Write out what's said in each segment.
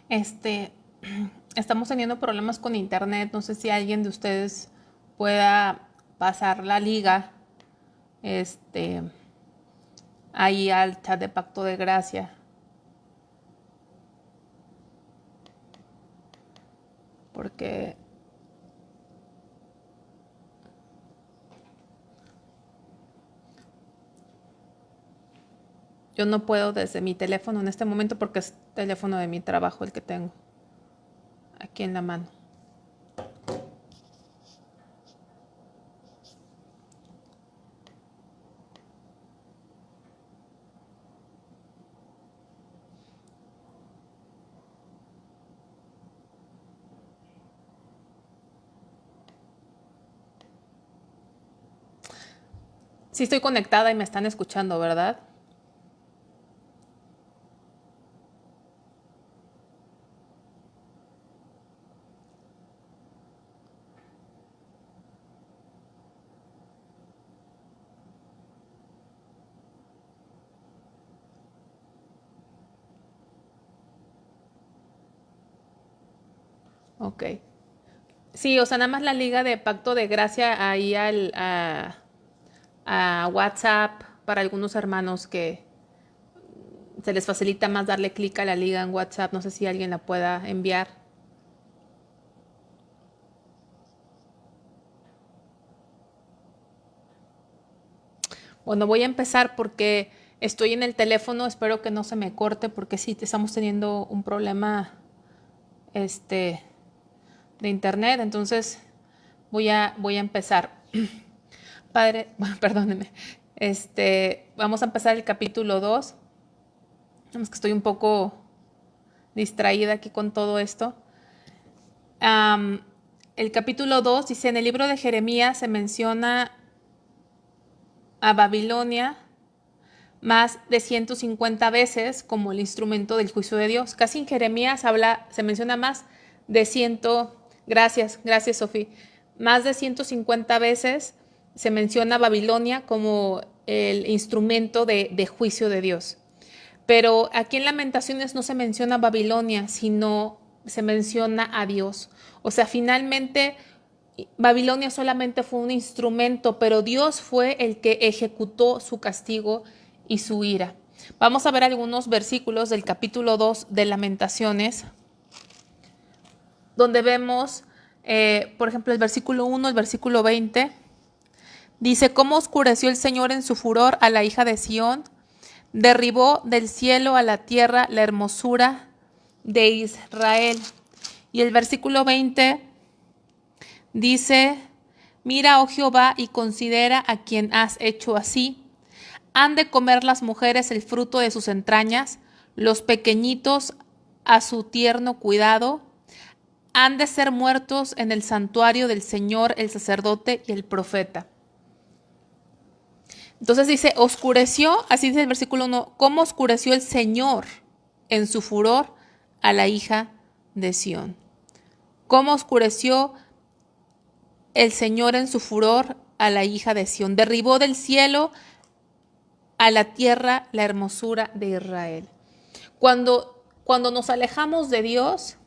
Este, estamos teniendo problemas con internet. No sé si alguien de ustedes pueda pasar la liga, este, ahí al chat de Pacto de Gracia, porque yo no puedo desde mi teléfono en este momento porque es teléfono de mi trabajo el que tengo aquí en la mano. Sí estoy conectada y me están escuchando, ¿verdad? Ok. Sí, o sea, nada más la liga de Pacto de Gracia ahí a WhatsApp para algunos hermanos que se les facilita más darle clic a la liga en WhatsApp. No sé si alguien la pueda enviar. Bueno, voy a empezar porque estoy en el teléfono. Espero que no se me corte porque sí estamos teniendo un problema este de internet. Entonces voy a empezar. Padre, bueno, perdóneme. Vamos a empezar el capítulo 2. Es que estoy un poco distraída aquí con todo esto. Um, el capítulo 2 dice, en el libro de Jeremías se menciona a Babilonia más de 150 veces como el instrumento del juicio de Dios. Casi en Jeremías se menciona más de 100, gracias Sofía, más de 150 veces se menciona a Babilonia como el instrumento de juicio de Dios. Pero aquí en Lamentaciones no se menciona Babilonia, sino se menciona a Dios. O sea, finalmente Babilonia solamente fue un instrumento, pero Dios fue el que ejecutó su castigo y su ira. Vamos a ver algunos versículos del capítulo 2 de Lamentaciones, donde vemos, por ejemplo, el versículo 1, el versículo 20. Dice, ¿cómo oscureció el Señor en su furor a la hija de Sión? Derribó del cielo a la tierra la hermosura de Israel. Y el versículo 20 dice, mira, oh Jehová, y considera a quien has hecho así. Han de comer las mujeres el fruto de sus entrañas, los pequeñitos a su tierno cuidado. Han de ser muertos en el santuario del Señor el sacerdote y el profeta. Entonces dice, oscureció, así dice el versículo 1, ¿cómo oscureció el Señor en su furor a la hija de Sión? ¿Cómo oscureció el Señor en su furor a la hija de Sión? Derribó del cielo a la tierra la hermosura de Israel. Cuando nos alejamos de Dios,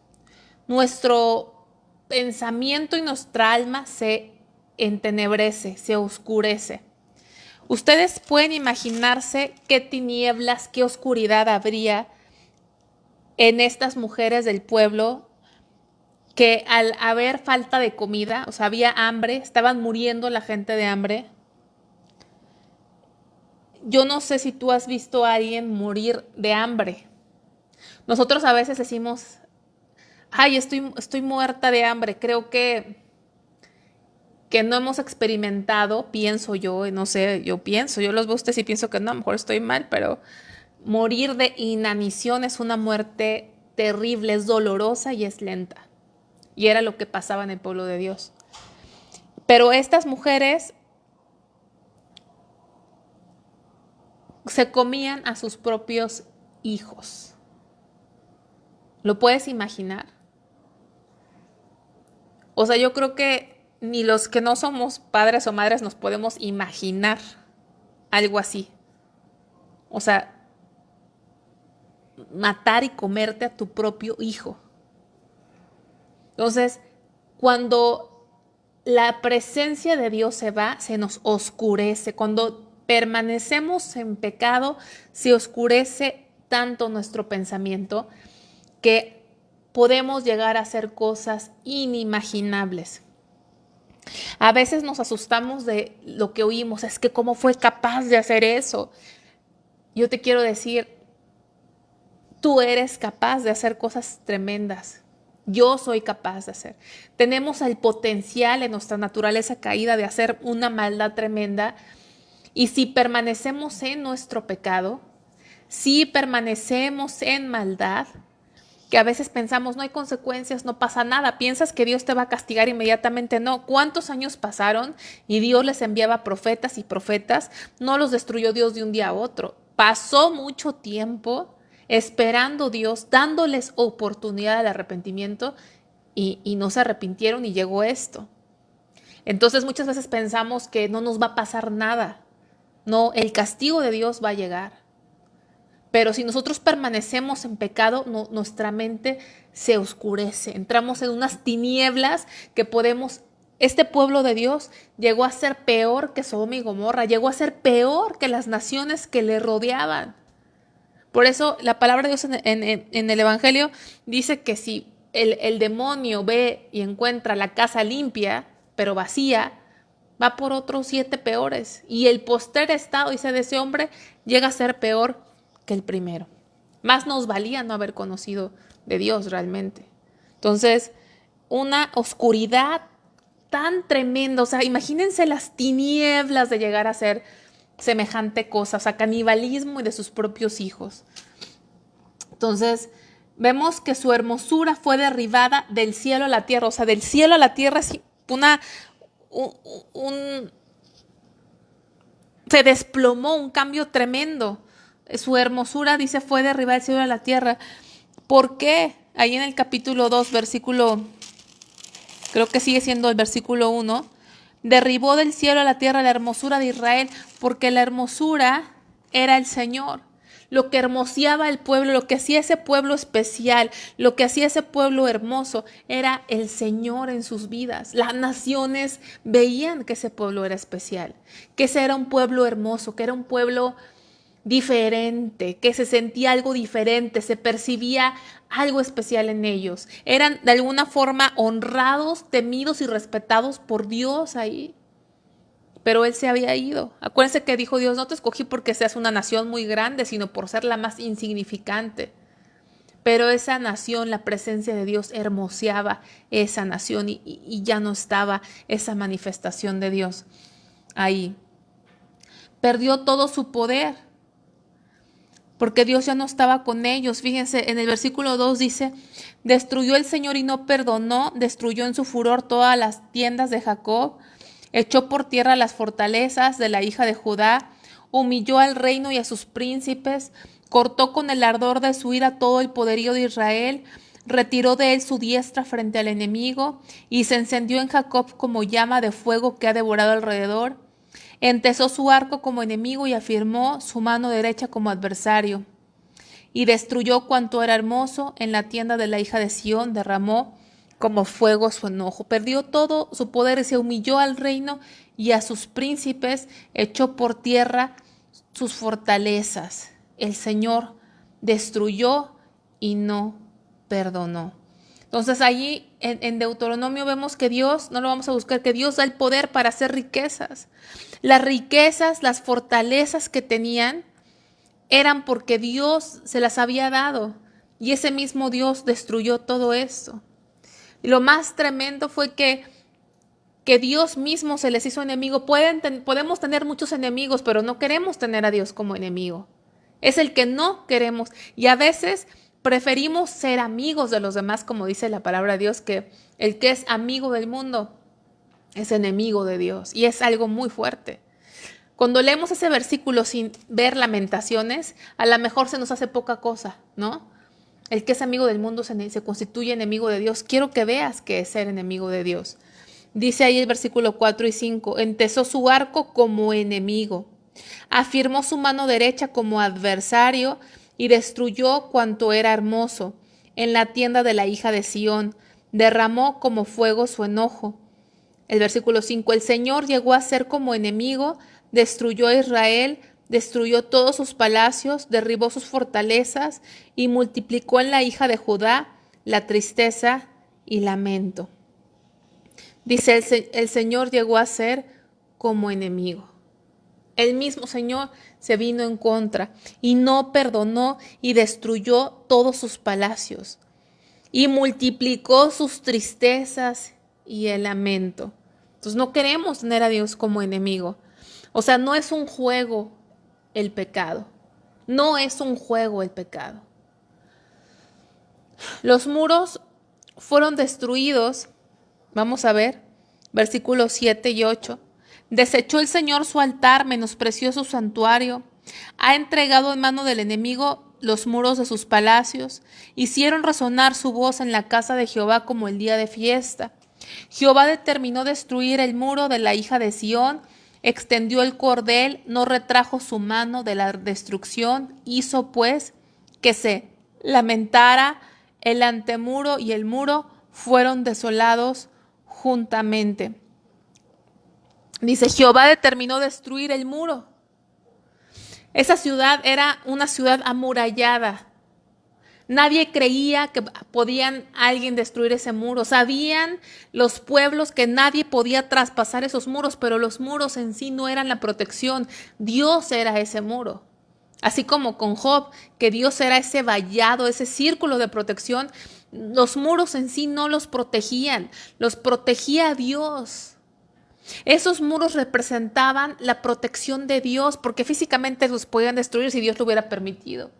nuestro pensamiento y nuestra alma se entenebrece, se oscurece. Ustedes pueden imaginarse qué tinieblas, qué oscuridad habría en estas mujeres del pueblo que al haber falta de comida, o sea, había hambre, estaban muriendo la gente de hambre. Yo no sé si tú has visto a alguien morir de hambre. Nosotros a veces decimos, ay, estoy muerta de hambre. Creo que no hemos experimentado, pienso yo, no sé, yo los veo a ustedes y pienso que no, a lo mejor estoy mal, pero morir de inanición es una muerte terrible, es dolorosa y es lenta. Y era lo que pasaba en el pueblo de Dios. Pero estas mujeres se comían a sus propios hijos. ¿Lo puedes imaginar? O sea, yo creo que ni los que no somos padres o madres nos podemos imaginar algo así. O sea, matar y comerte a tu propio hijo. Entonces, cuando la presencia de Dios se va, se nos oscurece. Cuando permanecemos en pecado, se oscurece tanto nuestro pensamiento que podemos llegar a hacer cosas inimaginables. A veces nos asustamos de lo que oímos, es que ¿cómo fue capaz de hacer eso? Yo te quiero decir, tú eres capaz de hacer cosas tremendas. Yo soy capaz de hacer. Tenemos el potencial en nuestra naturaleza caída de hacer una maldad tremenda. Y si permanecemos en nuestro pecado, si permanecemos en maldad, que a veces pensamos no hay consecuencias, no pasa nada, piensas que Dios te va a castigar inmediatamente. No, ¿cuántos años pasaron y Dios les enviaba profetas y profetas? No los destruyó Dios de un día a otro. Pasó mucho tiempo esperando Dios, dándoles oportunidad al arrepentimiento y no se arrepintieron y llegó esto. Entonces muchas veces pensamos que no nos va a pasar nada. No, el castigo de Dios va a llegar. Pero si nosotros permanecemos en pecado, nuestra mente se oscurece. Entramos en unas tinieblas que podemos... Este pueblo de Dios llegó a ser peor que Sodoma y Gomorra, llegó a ser peor que las naciones que le rodeaban. Por eso la palabra de Dios en el Evangelio dice que si el demonio ve y encuentra la casa limpia, pero vacía, va por otros 7 peores. Y el postrer estado, dice, de ese hombre llega a ser peor que el primero. Más nos valía no haber conocido de Dios realmente. Entonces, una oscuridad tan tremenda, o sea, imagínense las tinieblas de llegar a ser semejante cosa, o sea, canibalismo y de sus propios hijos. Entonces, vemos que su hermosura fue derribada del cielo a la tierra, o sea, del cielo a la tierra es se desplomó, un cambio tremendo. Su hermosura, dice, fue derribada del cielo a la tierra. ¿Por qué? Ahí en el capítulo 2, versículo, creo que sigue siendo el versículo 1, derribó del cielo a la tierra la hermosura de Israel, porque la hermosura era el Señor. Lo que hermoseaba el pueblo, lo que hacía ese pueblo especial, lo que hacía ese pueblo hermoso, era el Señor en sus vidas. Las naciones veían que ese pueblo era especial, que ese era un pueblo hermoso, que era un pueblo diferente, que se sentía algo diferente, se percibía algo especial en ellos. Eran de alguna forma honrados, temidos y respetados por Dios ahí. Pero él se había ido. Acuérdense que dijo Dios, no te escogí porque seas una nación muy grande, sino por ser la más insignificante. Pero esa nación, la presencia de Dios hermoseaba esa nación y ya no estaba esa manifestación de Dios ahí. Perdió todo su poder porque Dios ya no estaba con ellos. Fíjense, en el versículo 2 dice, destruyó el Señor y no perdonó, destruyó en su furor todas las tiendas de Jacob, echó por tierra las fortalezas de la hija de Judá, humilló al reino y a sus príncipes, cortó con el ardor de su ira todo el poderío de Israel, retiró de él su diestra frente al enemigo, y se encendió en Jacob como llama de fuego que ha devorado alrededor. Entesó su arco como enemigo y afirmó su mano derecha como adversario. Y destruyó cuanto era hermoso, en la tienda de la hija de Sión derramó como fuego su enojo. Perdió todo su poder y se humilló al reino y a sus príncipes, echó por tierra sus fortalezas. El Señor destruyó y no perdonó. Entonces allí en Deuteronomio vemos que Dios, no lo vamos a buscar, que Dios da el poder para hacer riquezas. Las riquezas, las fortalezas que tenían eran porque Dios se las había dado y ese mismo Dios destruyó todo esto. Y lo más tremendo fue que Dios mismo se les hizo enemigo. Podemos tener muchos enemigos, pero no queremos tener a Dios como enemigo. Es el que no queremos. Y a veces preferimos ser amigos de los demás, como dice la palabra de Dios, que el que es amigo del mundo es enemigo de Dios. Y es algo muy fuerte. Cuando leemos ese versículo sin ver Lamentaciones, a lo mejor se nos hace poca cosa, ¿no? El que es amigo del mundo se constituye enemigo de Dios. Quiero que veas que es ser enemigo de Dios. Dice ahí el versículo 4 y 5, entesó su arco como enemigo, afirmó su mano derecha como adversario y destruyó cuanto era hermoso. En la tienda de la hija de Sión derramó como fuego su enojo. El versículo 5, el Señor llegó a ser como enemigo, destruyó a Israel, destruyó todos sus palacios, derribó sus fortalezas y multiplicó en la hija de Judá la tristeza y lamento. Dice, el Señor llegó a ser como enemigo. El mismo Señor se vino en contra y no perdonó y destruyó todos sus palacios y multiplicó sus tristezas y el lamento. Entonces no queremos tener a Dios como enemigo. O sea, no es un juego el pecado. No es un juego el pecado. Los muros fueron destruidos. Vamos a ver, versículos 7 y 8. Desechó el Señor su altar, menospreció su santuario, ha entregado en mano del enemigo los muros de sus palacios, hicieron resonar su voz en la casa de Jehová como el día de fiesta. Jehová determinó destruir el muro de la hija de Sión, extendió el cordel, no retrajo su mano de la destrucción, hizo pues que se lamentara el antemuro y el muro fueron desolados juntamente. Dice, Jehová determinó destruir el muro. Esa ciudad era una ciudad amurallada. Nadie creía que podían alguien destruir ese muro. Sabían los pueblos que nadie podía traspasar esos muros, pero los muros en sí no eran la protección. Dios era ese muro. Así como con Job, que Dios era ese vallado, ese círculo de protección, los muros en sí no los protegían, los protegía Dios. Esos muros representaban la protección de Dios, porque físicamente los podían destruir si Dios lo hubiera permitido.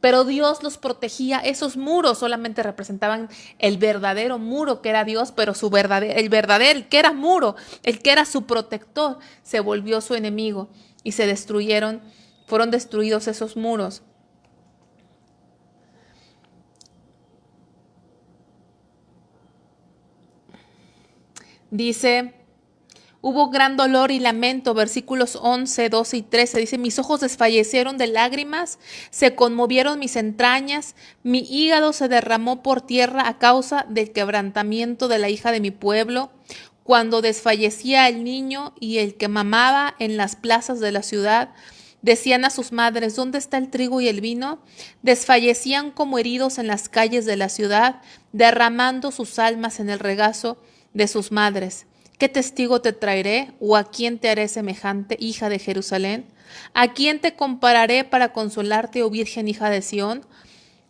Pero Dios los protegía. Esos muros solamente representaban el verdadero muro que era Dios, pero el que era muro, el que era su protector, se volvió su enemigo y fueron destruidos esos muros. Dice, hubo gran dolor y lamento, versículos 11, 12 y 13. Dice, mis ojos desfallecieron de lágrimas, se conmovieron mis entrañas, mi hígado se derramó por tierra a causa del quebrantamiento de la hija de mi pueblo. Cuando desfallecía el niño y el que mamaba en las plazas de la ciudad, decían a sus madres, ¿dónde está el trigo y el vino? Desfallecían como heridos en las calles de la ciudad, derramando sus almas en el regazo de sus madres. ¿Qué testigo te traeré? ¿O a quién te haré semejante, hija de Jerusalén? ¿A quién te compararé para consolarte, oh Virgen hija de Sión?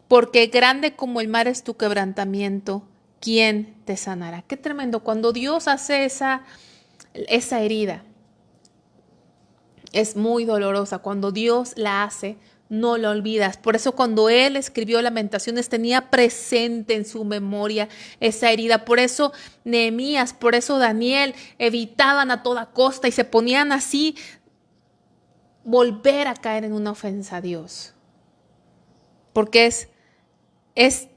Porque grande como el mar es tu quebrantamiento, ¿quién te sanará? Qué tremendo, cuando Dios hace esa herida, es muy dolorosa. Cuando Dios la hace, no la olvidas. Por eso cuando él escribió Lamentaciones tenía presente en su memoria esa herida. Por eso Nehemías, por eso Daniel evitaban a toda costa y se ponían así volver a caer en una ofensa a Dios. Porque es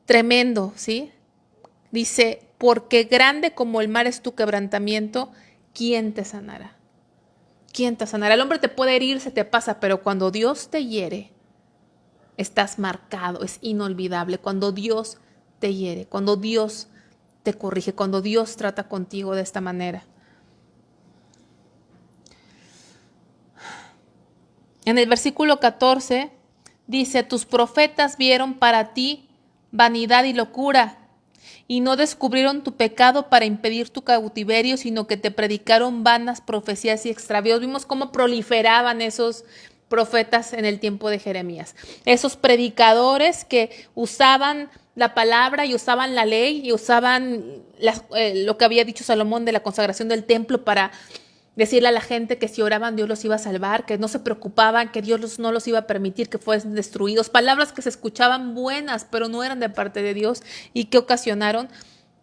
tremendo, ¿sí? Dice, porque grande como el mar es tu quebrantamiento, ¿quién te sanará? ¿Quién te sanará? El hombre te puede herir, se te pasa, pero cuando Dios te hiere, estás marcado, es inolvidable. Cuando Dios te hiere, cuando Dios te corrige, cuando Dios trata contigo de esta manera. En el versículo 14 dice, tus profetas vieron para ti vanidad y locura, y no descubrieron tu pecado para impedir tu cautiverio, sino que te predicaron vanas profecías y extravíos. Vimos cómo proliferaban esos profetas en el tiempo de Jeremías. Esos predicadores que usaban la palabra y usaban la ley y usaban lo que había dicho Salomón de la consagración del templo para decirle a la gente que si oraban Dios los iba a salvar, que no se preocupaban, que Dios no los iba a permitir que fuesen destruidos. Palabras que se escuchaban buenas, pero no eran de parte de Dios y que ocasionaron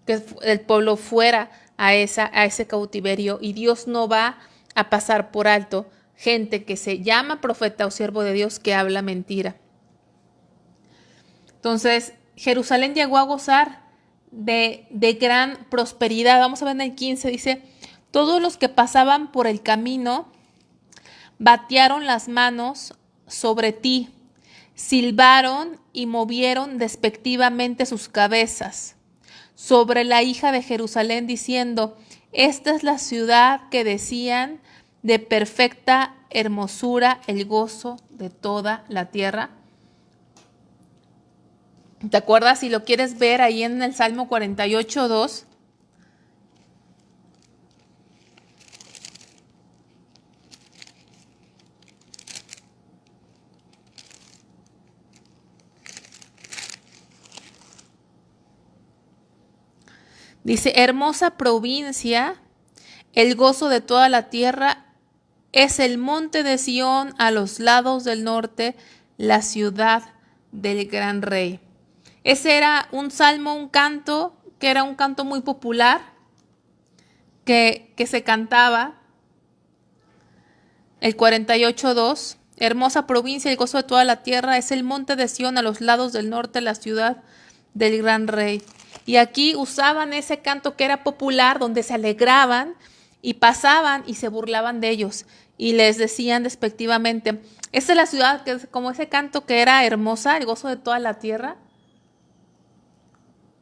que el pueblo fuera a ese cautiverio. Y Dios no va a pasar por alto gente que se llama profeta o siervo de Dios que habla mentira. Entonces, Jerusalén llegó a gozar de gran prosperidad. Vamos a ver en el 15, dice, todos los que pasaban por el camino batearon las manos sobre ti, silbaron y movieron despectivamente sus cabezas sobre la hija de Jerusalén, diciendo: esta es la ciudad que decían, de perfecta hermosura, el gozo de toda la tierra. ¿Te acuerdas? Si lo quieres ver ahí en el Salmo 48:2. Dice: hermosa provincia, el gozo de toda la tierra, es el monte de Sión a los lados del norte, la ciudad del gran rey. Ese era un salmo, un canto, que era un canto muy popular, que se cantaba, el 48:2. Hermosa provincia, el gozo de toda la tierra, es el monte de Sión a los lados del norte, la ciudad del gran rey. Y aquí usaban ese canto que era popular, donde se alegraban y pasaban y se burlaban de ellos y les decían despectivamente: esta es la ciudad, que es como ese canto que era hermosa, el gozo de toda la tierra.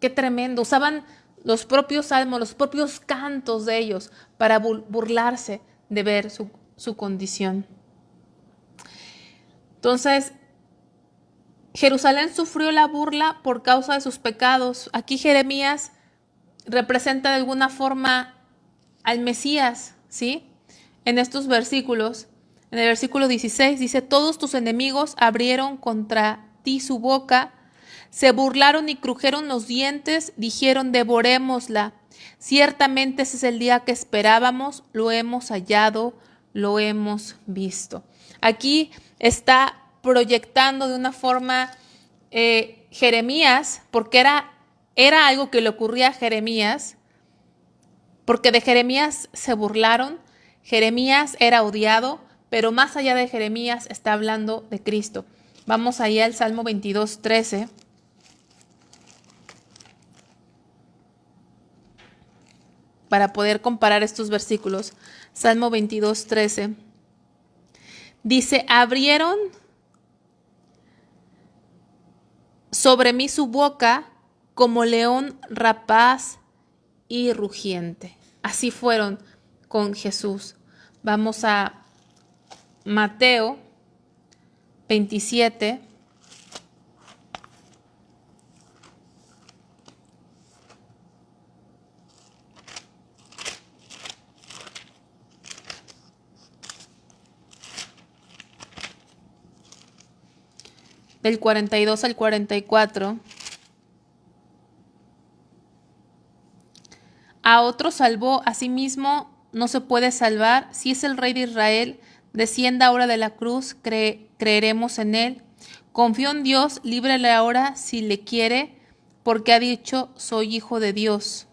Qué tremendo. Usaban los propios salmos, los propios cantos de ellos para burlarse de ver su condición. Entonces, Jerusalén sufrió la burla por causa de sus pecados. Aquí Jeremías representa de alguna forma al Mesías, ¿sí? En estos versículos, en el versículo 16 dice: todos tus enemigos abrieron contra ti su boca, se burlaron y crujeron los dientes, dijeron: devorémosla. Ciertamente ese es el día que esperábamos, lo hemos hallado, lo hemos visto. Aquí está proyectando de una forma Jeremías, porque era algo que le ocurría a Jeremías, porque de Jeremías se burlaron. Jeremías era odiado, pero más allá de Jeremías está hablando de Cristo. Vamos allá al Salmo 22:13. Para poder comparar estos versículos. Salmo 22:13. Dice: abrieron sobre mí su boca como león rapaz y rugiente. Así fueron con Jesús. Vamos a Mateo 27. Del 42 al 44. A otro salvó, a sí mismo no se puede salvar. Si es el Rey de Israel, descienda ahora de la cruz, creeremos en él. Confío en Dios, líbrele ahora si le quiere, porque ha dicho: soy hijo de Dios.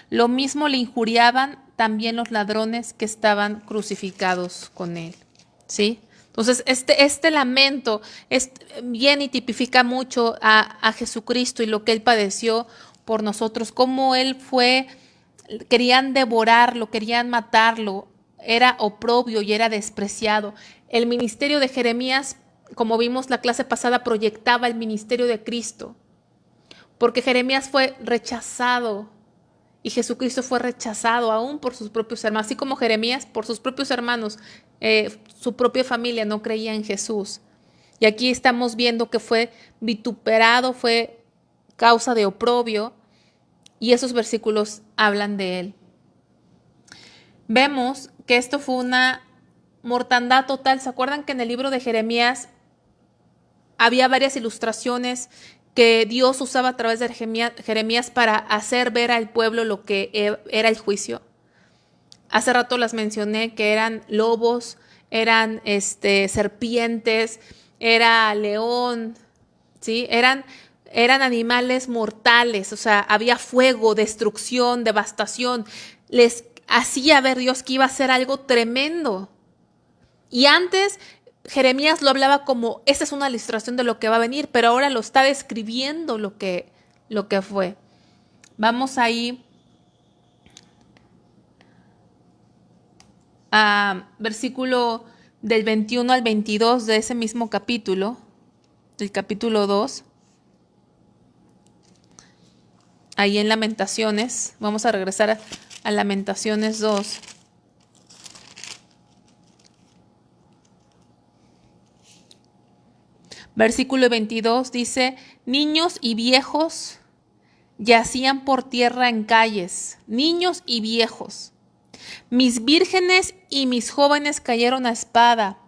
Lo mismo le injuriaban también los ladrones que estaban crucificados con él. ¿Sí? Entonces, este lamento viene y tipifica mucho a Jesucristo y lo que él padeció por nosotros, cómo él fue. Querían devorarlo, querían matarlo, era oprobio y era despreciado. El ministerio de Jeremías, como vimos la clase pasada, proyectaba el ministerio de Cristo, porque Jeremías fue rechazado y Jesucristo fue rechazado aún por sus propios hermanos, así como Jeremías por sus propios hermanos, su propia familia no creía en Jesús. Y aquí estamos viendo que fue vituperado, fue causa de oprobio. Y esos versículos hablan de él. Vemos que esto fue una mortandad total. ¿Se acuerdan que en el libro de Jeremías había varias ilustraciones que Dios usaba a través de Jeremías para hacer ver al pueblo lo que era el juicio? Hace rato las mencioné, que eran lobos, eran serpientes, era león, ¿sí? Eran animales mortales, o sea, había fuego, destrucción, devastación. Les hacía ver Dios que iba a hacer algo tremendo. Y antes Jeremías lo hablaba como: esta es una ilustración de lo que va a venir, pero ahora lo está describiendo lo que fue. Vamos ahí a versículo del 21 al 22 de ese mismo capítulo. del capítulo 2, ahí en Lamentaciones. Vamos a regresar a Lamentaciones 2. Versículo 22 dice, niños y viejos yacían por tierra en calles, niños y viejos. Mis vírgenes y mis jóvenes cayeron a espada.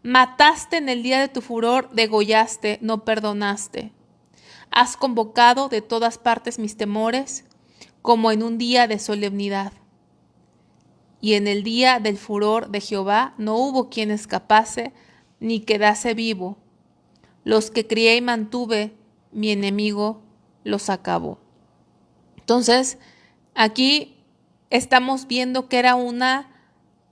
Mataste en el día de tu furor, degollaste, no perdonaste. Has convocado de todas partes mis temores, como en un día de solemnidad. Y en el día del furor de Jehová no hubo quien escapase, ni quedase vivo. Los que crié y mantuve, mi enemigo los acabó. Entonces, aquí estamos viendo que era una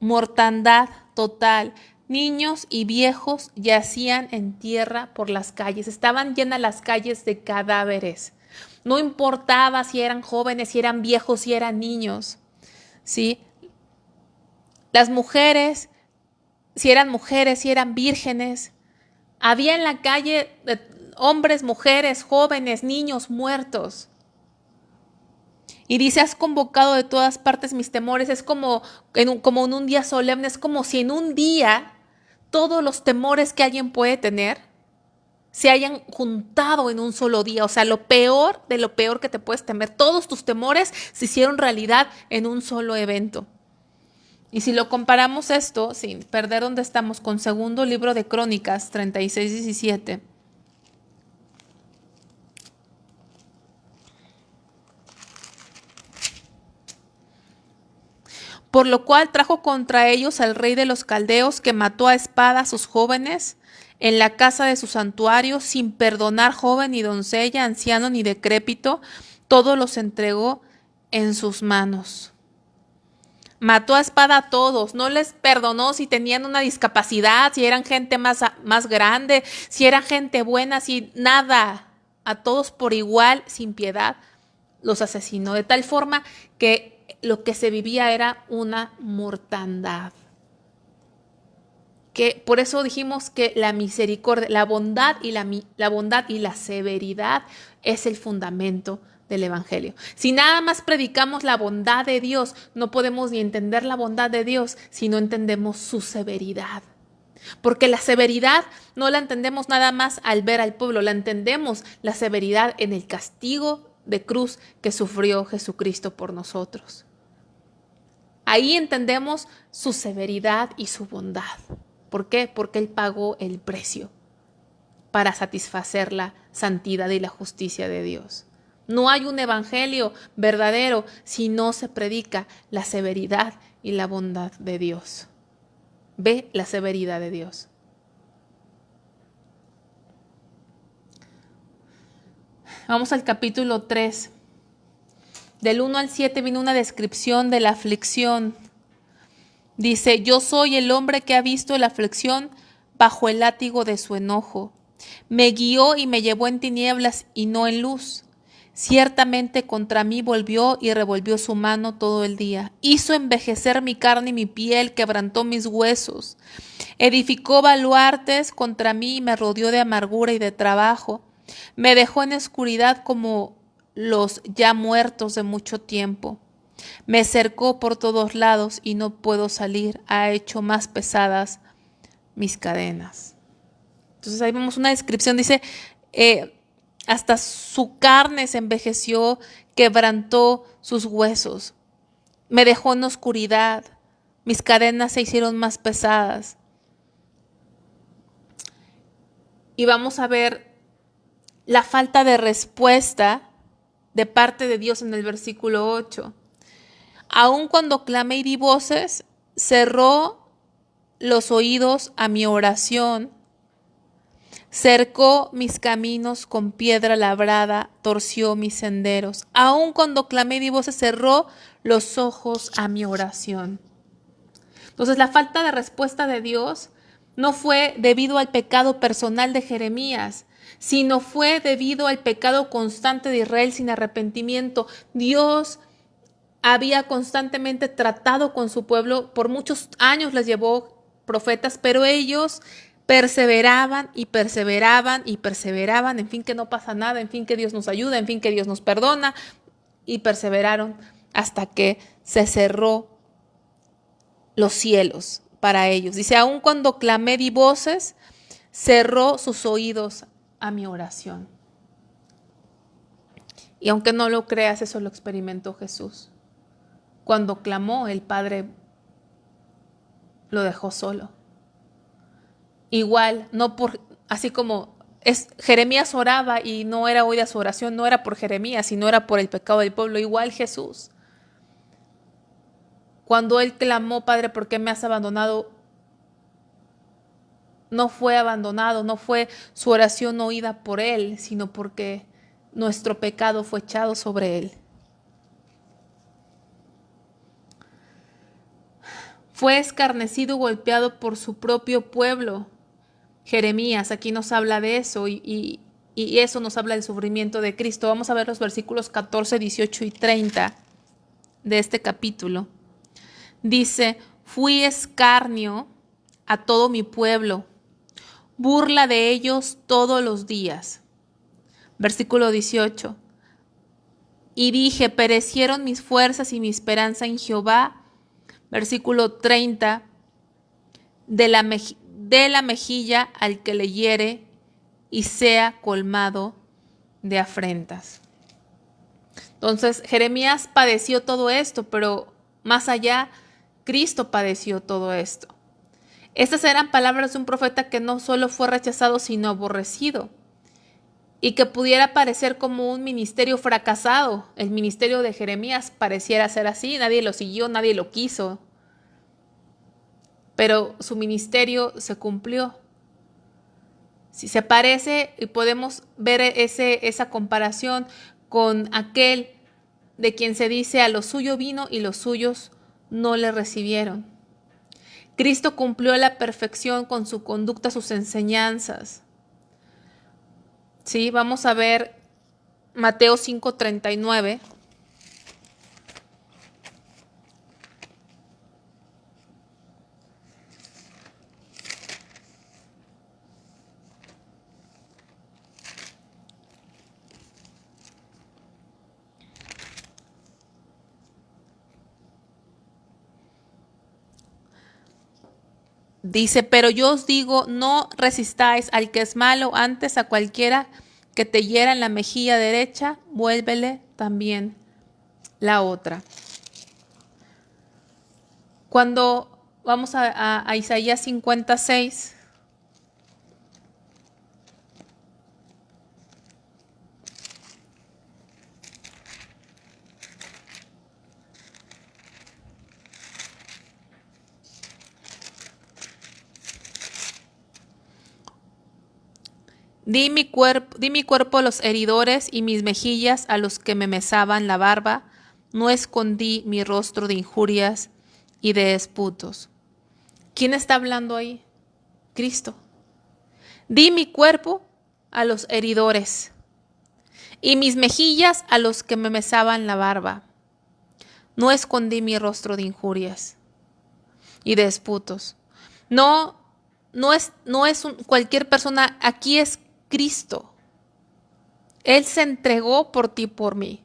mortandad total. Niños y viejos yacían en tierra por las calles. Estaban llenas las calles de cadáveres. No importaba si eran jóvenes, si eran viejos, si eran niños, ¿sí? Las mujeres, si eran vírgenes. Había en la calle hombres, mujeres, jóvenes, niños muertos. Y dice, has convocado de todas partes mis temores. Es como en un día solemne, es como si en un día todos los temores que alguien puede tener se hayan juntado en un solo día. O sea, lo peor de lo peor que te puedes temer. Todos tus temores se hicieron realidad en un solo evento. Y si lo comparamos esto, sin perder donde estamos, con segundo libro de Crónicas 36:17. Por lo cual trajo contra ellos al rey de los caldeos, que mató a espada a sus jóvenes en la casa de su santuario, sin perdonar joven ni doncella, anciano ni decrépito, todos los entregó en sus manos. Mató a espada a todos, no les perdonó si tenían una discapacidad, si eran gente más grande, si era gente buena, si nada. A todos por igual, sin piedad, los asesinó. De tal forma que lo que se vivía era una mortandad. Que por eso dijimos que la misericordia, la bondad y la severidad es el fundamento del Evangelio. Si nada más predicamos la bondad de Dios, no podemos ni entender la bondad de Dios si no entendemos su severidad. Porque la severidad no la entendemos nada más al ver al pueblo, la entendemos la severidad en el castigo de cruz que sufrió Jesucristo por nosotros. Ahí entendemos su severidad y su bondad. ¿Por qué? Porque Él pagó el precio para satisfacer la santidad y la justicia de Dios. No hay un evangelio verdadero si no se predica la severidad y la bondad de Dios. Ve la severidad de Dios. Vamos al capítulo 3. Del 1 al 7 viene una descripción de la aflicción. Dice, yo soy el hombre que ha visto la aflicción bajo el látigo de su enojo. Me guió y me llevó en tinieblas y no en luz. Ciertamente contra mí volvió y revolvió su mano todo el día. Hizo envejecer mi carne y mi piel, quebrantó mis huesos. Edificó baluartes contra mí y me rodeó de amargura y de trabajo. Me dejó en oscuridad como los ya muertos de mucho tiempo. Me cercó por todos lados y no puedo salir. Ha hecho más pesadas mis cadenas. Entonces ahí vemos una descripción. Dice, hasta su carne se envejeció, quebrantó sus huesos. Me dejó en oscuridad. Mis cadenas se hicieron más pesadas. Y vamos a ver la falta de respuesta de parte de Dios en el versículo 8. Aun cuando clamé y di voces, cerró los oídos a mi oración. Cercó mis caminos con piedra labrada, torció mis senderos. Aun cuando clamé y di voces, cerró los ojos a mi oración. Entonces, la falta de respuesta de Dios no fue debido al pecado personal de Jeremías, sino fue debido al pecado constante de Israel sin arrepentimiento. Dios había constantemente tratado con su pueblo, por muchos años les llevó profetas, pero ellos perseveraban y perseveraban y perseveraban, en fin que no pasa nada, en fin que Dios nos ayuda, en fin que Dios nos perdona, y perseveraron hasta que se cerró los cielos para ellos. Dice, aun cuando clamé di voces, cerró sus oídos a mi oración. Y aunque no lo creas, eso lo experimentó Jesús. Cuando clamó, el Padre lo dejó solo. Igual, no por, así como Jeremías oraba y no era oída su oración, no era por Jeremías, sino era por el pecado del pueblo. Igual Jesús. Cuando él clamó, Padre, ¿por qué me has abandonado? No fue abandonado, no fue su oración oída por él, sino porque nuestro pecado fue echado sobre él. Fue escarnecido y golpeado por su propio pueblo. Jeremías aquí nos habla de eso y eso nos habla del sufrimiento de Cristo. Vamos a ver los versículos 14, 18 y 30 de este capítulo. Dice, fui escarnio a todo mi pueblo, burla de ellos todos los días. Versículo 18. Y dije, perecieron mis fuerzas y mi esperanza en Jehová. Versículo 30. De la mejilla al que le hiere y sea colmado de afrentas. Entonces, Jeremías padeció todo esto, pero más allá, Cristo padeció todo esto. Estas eran palabras de un profeta que no solo fue rechazado, sino aborrecido, y que pudiera parecer como un ministerio fracasado. El ministerio de Jeremías pareciera ser así, nadie lo siguió, nadie lo quiso, pero su ministerio se cumplió. Si se parece, y podemos ver esa comparación con aquel de quien se dice a lo suyo vino y los suyos no le recibieron. Cristo cumplió a la perfección con su conducta, sus enseñanzas. Sí, vamos a ver Mateo 5:39. Dice, pero yo os digo, no resistáis al que es malo, antes a cualquiera que te hiera en la mejilla derecha, vuélvele también la otra. Cuando vamos a Isaías 56, di mi cuerpo a los heridores y mis mejillas a los que me mesaban la barba. No escondí mi rostro de injurias y de esputos. ¿Quién está hablando ahí? Cristo. Di mi cuerpo a los heridores y mis mejillas a los que me mesaban la barba. No escondí mi rostro de injurias y de esputos. No es cualquier persona, aquí es Cristo. Él se entregó por ti, por mí.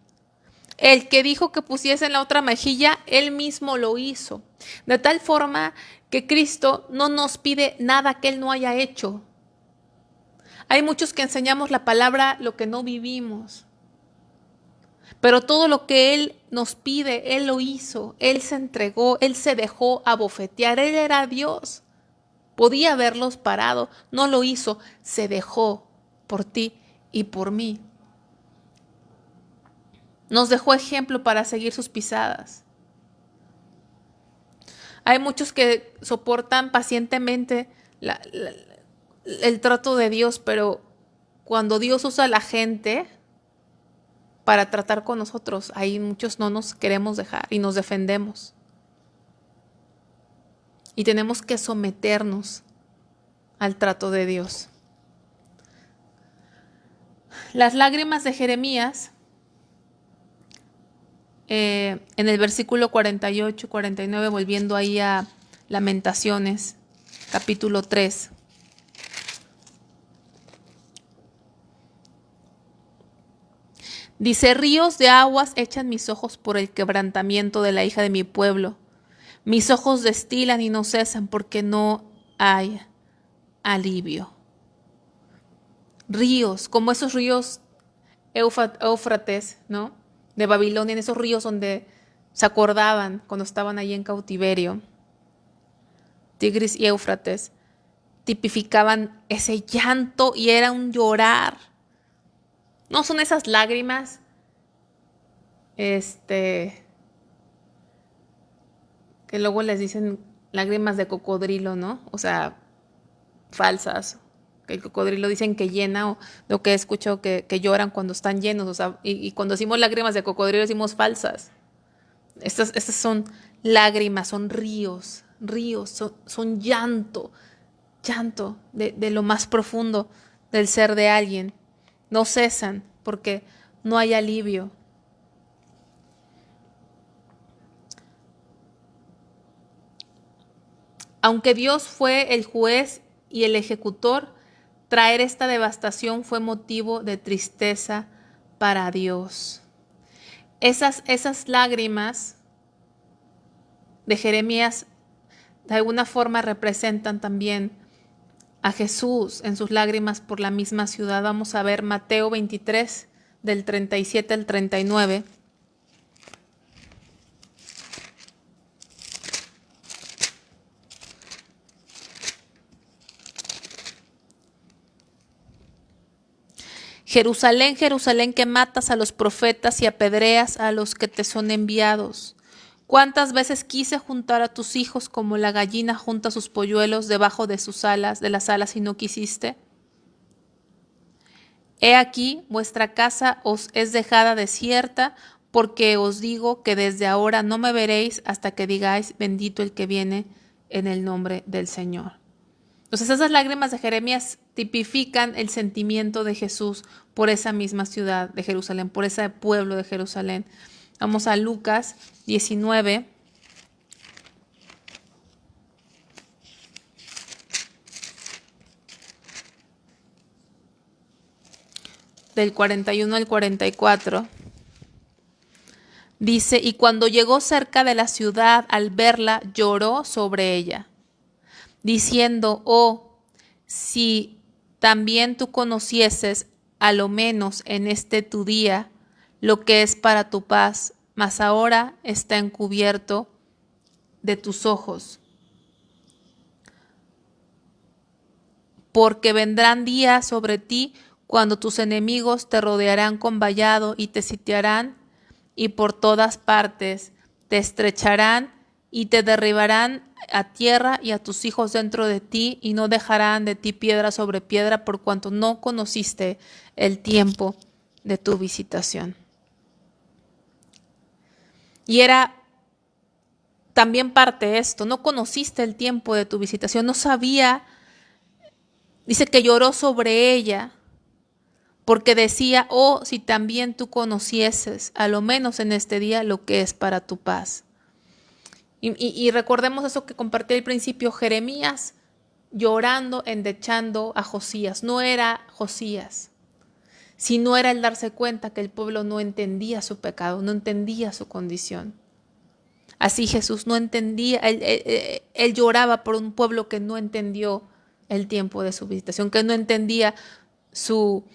El que dijo que pusiese en la otra mejilla, él mismo lo hizo. De tal forma que Cristo no nos pide nada que él no haya hecho. Hay muchos que enseñamos la palabra lo que no vivimos. Pero todo lo que él nos pide, él lo hizo. Él se entregó, él se dejó abofetear. Él era Dios. Podía haberlos parado, no lo hizo, se dejó por ti y por mí. Nos dejó ejemplo para seguir sus pisadas. Hay muchos que soportan pacientemente el trato de Dios, pero cuando Dios usa a la gente para tratar con nosotros, ahí muchos no nos queremos dejar y nos defendemos. Y tenemos que someternos al trato de Dios. Las lágrimas de Jeremías, en el versículo 48 y 49, volviendo ahí a Lamentaciones, capítulo 3. Dice, ríos de aguas echan mis ojos por el quebrantamiento de la hija de mi pueblo. Mis ojos destilan y no cesan porque no hay alivio. Ríos, como esos ríos Éufrates, ¿no? De Babilonia, en esos ríos donde se acordaban cuando estaban ahí en cautiverio. Tigris y Éufrates tipificaban ese llanto y era un llorar. No son esas lágrimas, que luego les dicen lágrimas de cocodrilo, ¿no? O sea, falsas. Que el cocodrilo dicen que llena, o lo que he escuchado que lloran cuando están llenos. O sea, y cuando decimos lágrimas de cocodrilo decimos falsas. Estas son lágrimas, son ríos, son llanto, llanto de lo más profundo del ser de alguien. No cesan porque no hay alivio. Aunque Dios fue el juez y el ejecutor, traer esta devastación fue motivo de tristeza para Dios. Esas lágrimas de Jeremías de alguna forma representan también a Jesús en sus lágrimas por la misma ciudad. Vamos a ver Mateo 23, del 37 al 39. Jerusalén, Jerusalén, que matas a los profetas y apedreas a los que te son enviados. ¿Cuántas veces quise juntar a tus hijos como la gallina junta sus polluelos debajo de sus alas, de las alas, y no quisiste? He aquí, vuestra casa os es dejada desierta, porque os digo que desde ahora no me veréis hasta que digáis, bendito el que viene en el nombre del Señor. Entonces esas lágrimas de Jeremías tipifican el sentimiento de Jesús por esa misma ciudad de Jerusalén, por ese pueblo de Jerusalén. Vamos a Lucas 19. Del 41 al 44. Dice, y cuando llegó cerca de la ciudad, al verla, lloró sobre ella, diciendo, oh, si también tú conocieses, a lo menos en este tu día, lo que es para tu paz, mas ahora está encubierto de tus ojos. Porque vendrán días sobre ti cuando tus enemigos te rodearán con vallado y te sitiarán, y por todas partes te estrecharán y te derribarán a tierra y a tus hijos dentro de ti, y no dejarán de ti piedra sobre piedra, por cuanto no conociste el tiempo de tu visitación. Y era también parte esto, no conociste el tiempo de tu visitación, no sabía. Dice que lloró sobre ella porque decía, oh, si también tú conocieses, a lo menos en este día, lo que es para tu paz. Y recordemos eso que compartí al principio, Jeremías llorando, endechando a Josías. No era Josías, sino era el darse cuenta que el pueblo no entendía su pecado, no entendía su condición. Así Jesús no entendía, él lloraba por un pueblo que no entendió el tiempo de su visitación, que no entendía su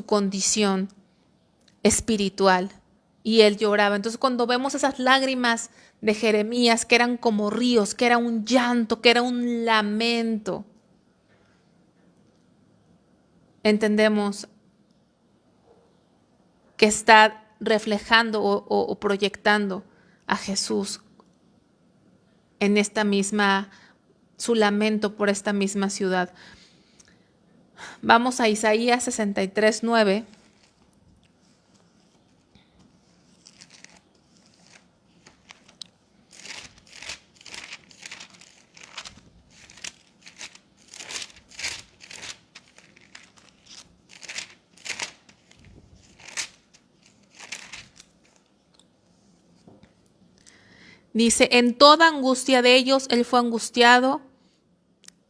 condición espiritual, y él lloraba. Entonces cuando vemos esas lágrimas de Jeremías, que eran como ríos, que era un llanto, que era un lamento, entendemos que está reflejando o proyectando a Jesús en esta misma, su lamento por esta misma ciudad. Vamos a Isaías 63, 9. Dice, en toda angustia de ellos él fue angustiado,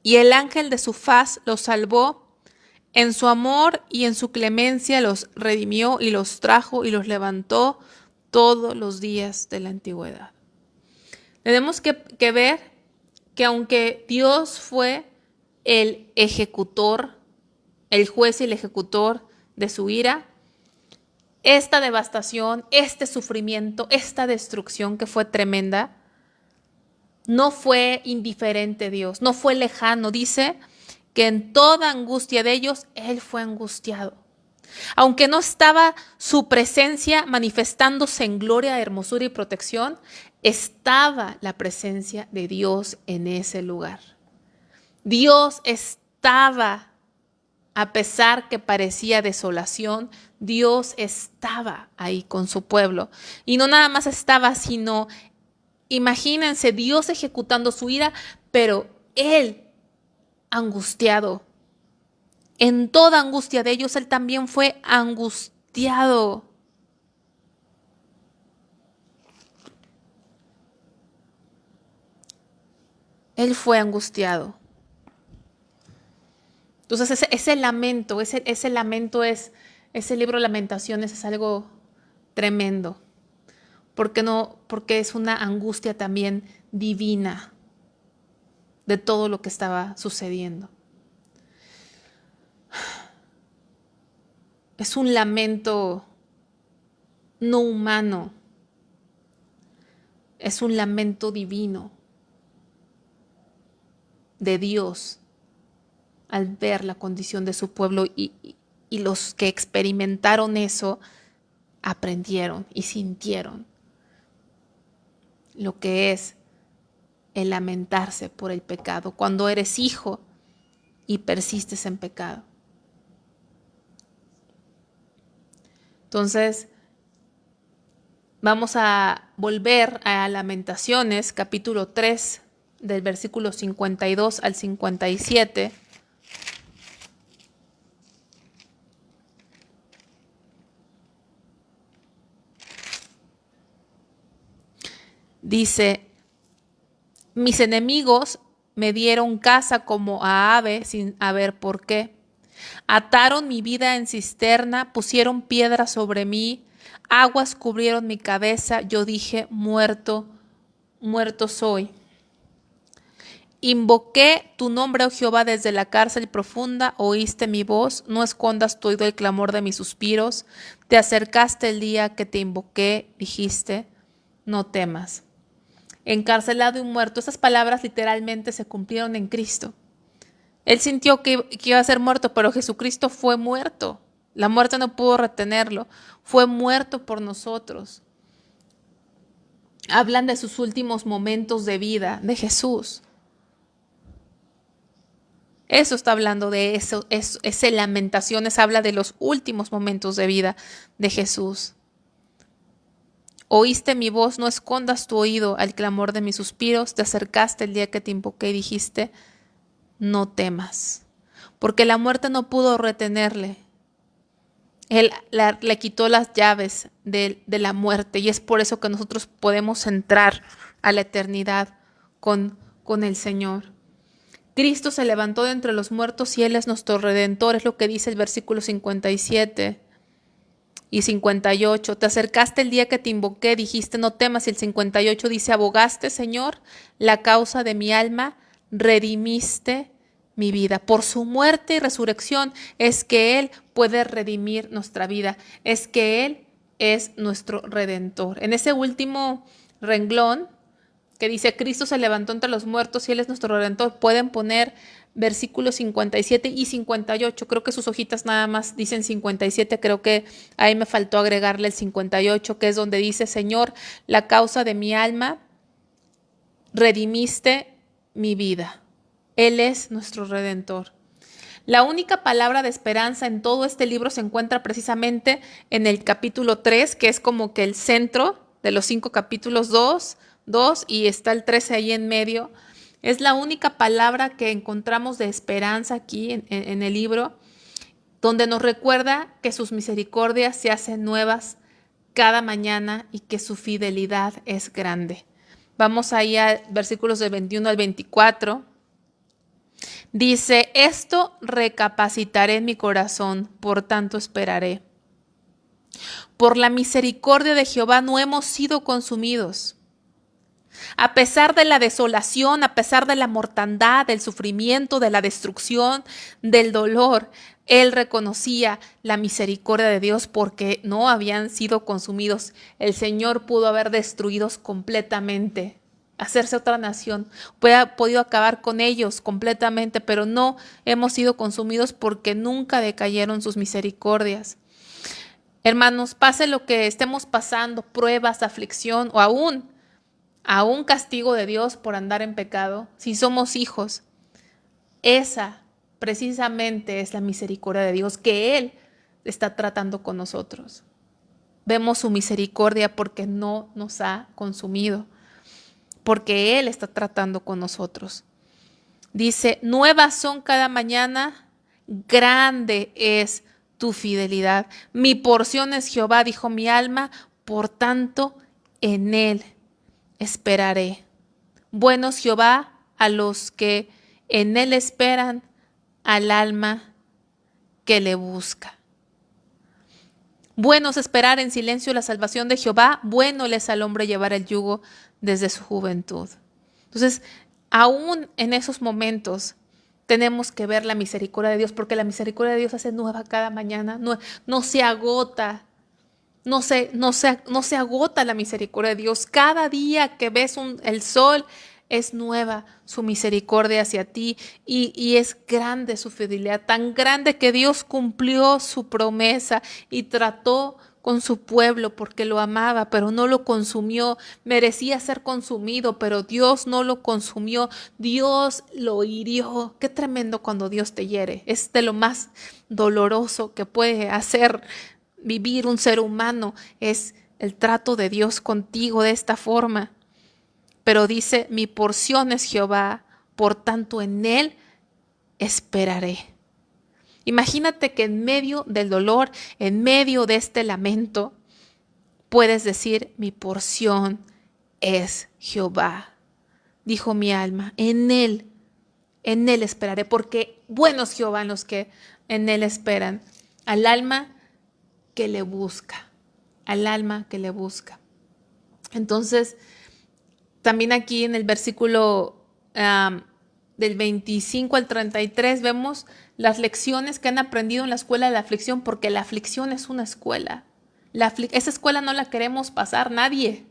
y el ángel de su faz los salvó. En su amor y en su clemencia los redimió y los trajo y los levantó todos los días de la antigüedad. Tenemos que ver que aunque Dios fue el ejecutor, el juez y el ejecutor de su ira, esta devastación, este sufrimiento, esta destrucción que fue tremenda, no fue indiferente Dios, no fue lejano. Dice que en toda angustia de ellos, Él fue angustiado. Aunque no estaba su presencia manifestándose en gloria, hermosura y protección, estaba la presencia de Dios en ese lugar. Dios estaba, a pesar que parecía desolación, Dios estaba ahí con su pueblo. Y no nada más estaba, sino, imagínense, Dios ejecutando su ira, pero Él angustiado. En toda angustia de ellos, Él también fue angustiado. Él fue angustiado. Entonces ese lamento, ese libro de Lamentaciones es algo tremendo. Porque es una angustia también divina de todo lo que estaba sucediendo. Es un lamento no humano, es un lamento divino de Dios al ver la condición de su pueblo y los que experimentaron eso aprendieron y sintieron lo que es el lamentarse por el pecado cuando eres hijo y persistes en pecado. Entonces, vamos a volver a Lamentaciones, capítulo 3, del versículo 52 al 57. Dice: mis enemigos me dieron caza como a ave sin haber por qué. Ataron mi vida en cisterna, pusieron piedra sobre mí, aguas cubrieron mi cabeza, yo dije, muerto, muerto soy. Invoqué tu nombre, oh Jehová, desde la cárcel profunda, oíste mi voz, no escondas tu oído el clamor de mis suspiros, te acercaste el día que te invoqué, dijiste, no temas. Encarcelado y muerto, esas palabras literalmente se cumplieron en Cristo. Él sintió que iba a ser muerto, pero Jesucristo fue muerto. La muerte no pudo retenerlo. Fue muerto por nosotros. Hablan de sus últimos momentos de vida, de Jesús. Eso está hablando de eso. Ese Lamentaciones habla de los últimos momentos de vida de Jesús. Oíste mi voz, no escondas tu oído al clamor de mis suspiros. Te acercaste el día que te invoqué y dijiste, no temas, porque la muerte no pudo retenerle. Él le quitó las llaves de la muerte y es por eso que nosotros podemos entrar a la eternidad con el Señor. Cristo se levantó de entre los muertos y Él es nuestro Redentor, es lo que dice el versículo 57 y 58. Te acercaste el día que te invoqué, dijiste no temas, y el 58 dice, abogaste, Señor, la causa de mi alma, redimiste mi vida. Por su muerte y resurrección es que Él puede redimir nuestra vida, es que Él es nuestro Redentor. En ese último renglón que dice Cristo se levantó entre los muertos y Él es nuestro Redentor, pueden poner versículos 57 y 58. Creo que sus hojitas nada más dicen 57, creo que ahí me faltó agregarle el 58, que es donde dice, Señor, la causa de mi alma, redimiste mi vida. Él es nuestro Redentor. La única palabra de esperanza en todo este libro se encuentra precisamente en el capítulo 3, que es como que el centro de los 5 capítulos, 2, y está el 13 ahí en medio. Es la única palabra que encontramos de esperanza aquí en el libro, donde nos recuerda que sus misericordias se hacen nuevas cada mañana y que su fidelidad es grande. Vamos ahí a versículos del 21 al 24. Dice, esto recapacitaré en mi corazón, por tanto esperaré. Por la misericordia de Jehová no hemos sido consumidos. A pesar de la desolación, a pesar de la mortandad, del sufrimiento, de la destrucción, del dolor, él reconocía la misericordia de Dios porque no habían sido consumidos. El Señor pudo haber destruidos completamente, hacerse otra nación, hubiera podido acabar con ellos completamente, pero no hemos sido consumidos porque nunca decayeron sus misericordias. Hermanos, pase lo que estemos pasando, pruebas, aflicción o aún castigo de Dios por andar en pecado, si somos hijos, esa precisamente es la misericordia de Dios que Él está tratando con nosotros. Vemos su misericordia porque no nos ha consumido, porque Él está tratando con nosotros. Dice, nuevas son cada mañana, grande es tu fidelidad. Mi porción es Jehová, dijo mi alma, por tanto en Él esperaré. Buenos Jehová a los que en Él esperan, al alma que le busca. Bueno es esperar en silencio la salvación de Jehová, bueno le es al hombre llevar el yugo desde su juventud. Entonces, aún en esos momentos tenemos que ver la misericordia de Dios, porque la misericordia de Dios hace nueva cada mañana, no se agota. No se agota la misericordia de Dios. Cada día que ves el sol es nueva su misericordia hacia ti y es grande su fidelidad, tan grande que Dios cumplió su promesa y trató con su pueblo porque lo amaba, pero no lo consumió. Merecía ser consumido, pero Dios no lo consumió. Dios lo hirió. Qué tremendo cuando Dios te hiere. Es de lo más doloroso que puede hacer vivir un ser humano, es el trato de Dios contigo de esta forma. Pero dice, mi porción es Jehová, por tanto en Él esperaré. Imagínate que en medio del dolor, en medio de este lamento, puedes decir, mi porción es Jehová. Dijo mi alma, en Él esperaré, porque buenos Jehová en los que en Él esperan. Al alma que le busca, al alma que le busca. Entonces, también aquí en el versículo del 25 al 33 vemos las lecciones que han aprendido en la escuela de la aflicción, porque la aflicción es una escuela. Esa escuela no la queremos pasar, nadie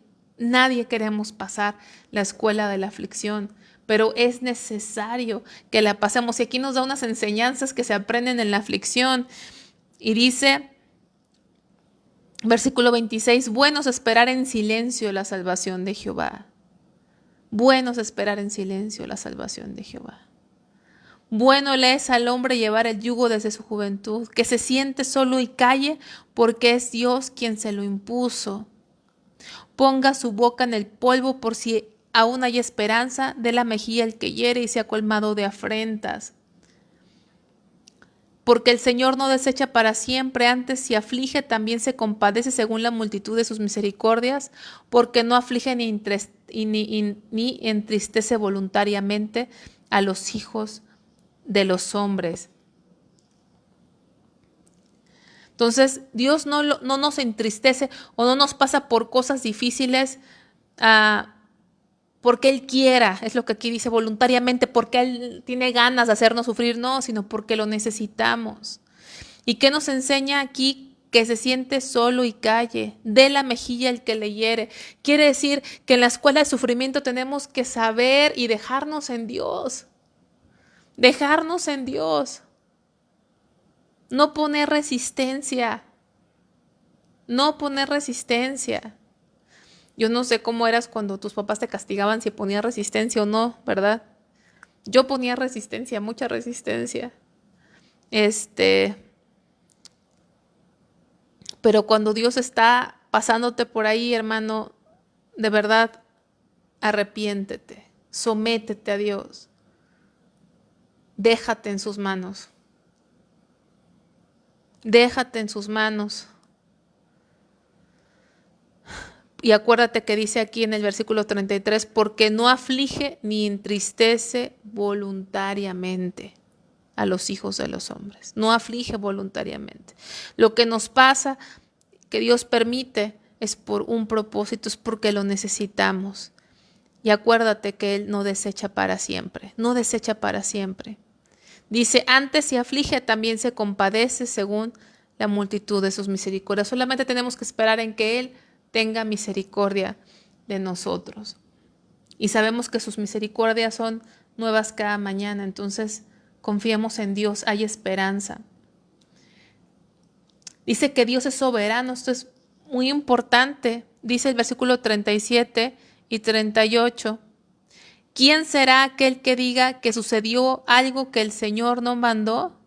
queremos pasar la escuela de la aflicción, pero es necesario que la pasemos. Y aquí nos da unas enseñanzas que se aprenden en la aflicción. Y dice, versículo 26, bueno es esperar en silencio la salvación de Jehová. Bueno es esperar en silencio la salvación de Jehová. Bueno le es al hombre llevar el yugo desde su juventud, que se siente solo y calle, porque es Dios quien se lo impuso. Ponga su boca en el polvo por si aún hay esperanza, de la mejilla el que hiere y sea colmado de afrentas. Porque el Señor no desecha para siempre, antes si aflige también se compadece según la multitud de sus misericordias, porque no aflige ni entristece voluntariamente a los hijos de los hombres. Entonces, Dios no nos entristece o no nos pasa por cosas difíciles porque Él quiera, es lo que aquí dice, voluntariamente, porque Él tiene ganas de hacernos sufrir, no, sino porque lo necesitamos. ¿Y qué nos enseña aquí? Que se siente solo y calle, de la mejilla el que le hiere. Quiere decir que en la escuela de sufrimiento tenemos que saber y dejarnos en Dios. Dejarnos en Dios. No poner resistencia. No poner resistencia. Yo no sé cómo eras cuando tus papás te castigaban, si ponías resistencia o no, ¿verdad? Yo ponía resistencia, mucha resistencia. Pero cuando Dios está pasándote por ahí, hermano, de verdad, arrepiéntete, sométete a Dios, déjate en sus manos, déjate en sus manos, Y acuérdate que dice aquí en el versículo 33, porque no aflige ni entristece voluntariamente a los hijos de los hombres. No aflige voluntariamente. Lo que nos pasa, que Dios permite, es por un propósito, es porque lo necesitamos. Y acuérdate que Él no desecha para siempre, no desecha para siempre. Dice, antes si aflige, también se compadece según la multitud de sus misericordias. Solamente tenemos que esperar en que Él tenga misericordia de nosotros. Y sabemos que sus misericordias son nuevas cada mañana, entonces confiemos en Dios, hay esperanza. Dice que Dios es soberano, esto es muy importante. Dice el versículo 37 y 38. ¿Quién será aquel que diga que sucedió algo que el Señor no mandó?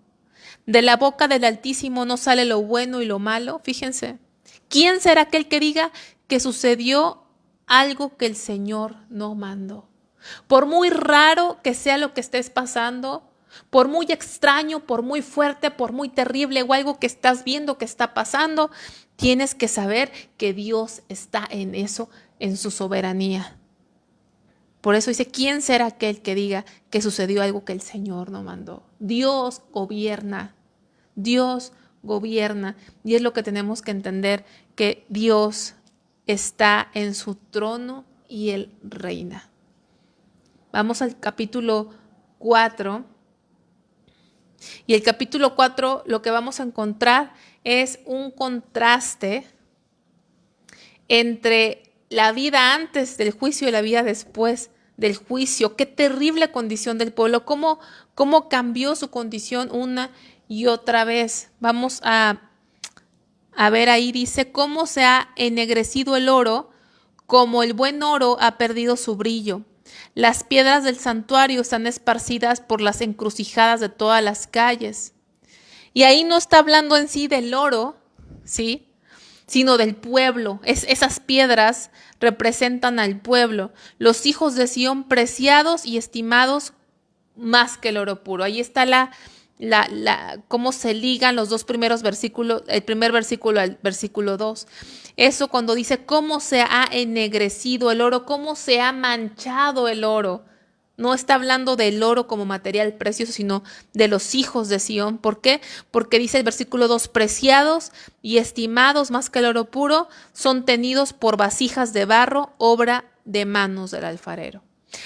De la boca del Altísimo no sale lo bueno y lo malo. Fíjense. ¿Quién será aquel que diga que sucedió algo que el Señor no mandó? Por muy raro que sea lo que estés pasando, por muy extraño, por muy fuerte, por muy terrible o algo que estás viendo que está pasando, tienes que saber que Dios está en eso, en su soberanía. Por eso dice, ¿quién será aquel que diga que sucedió algo que el Señor no mandó? Dios gobierna, Dios gobierna. Y es lo que tenemos que entender, que Dios está en su trono y Él reina. Vamos al capítulo 4. Y el capítulo 4 lo que vamos a encontrar es un contraste entre la vida antes del juicio y la vida después del juicio. Qué terrible condición del pueblo, cómo cambió su condición una y otra vez. Vamos a ver ahí, dice, cómo se ha ennegrecido el oro, como el buen oro ha perdido su brillo. Las piedras del santuario están esparcidas por las encrucijadas de todas las calles. Y ahí no está hablando en sí del oro, ¿sí?, sino del pueblo. Esas piedras representan al pueblo, los hijos de Sión preciados y estimados más que el oro puro. Ahí está cómo se ligan los dos primeros versículos, el primer versículo al versículo 2. Eso cuando dice cómo se ha ennegrecido el oro, cómo se ha manchado el oro. No está hablando del oro como material precioso, sino de los hijos de Sión. ¿Por qué? Porque dice el versículo 2, preciados y estimados más que el oro puro, son tenidos por vasijas de barro, obra de manos del alfarero.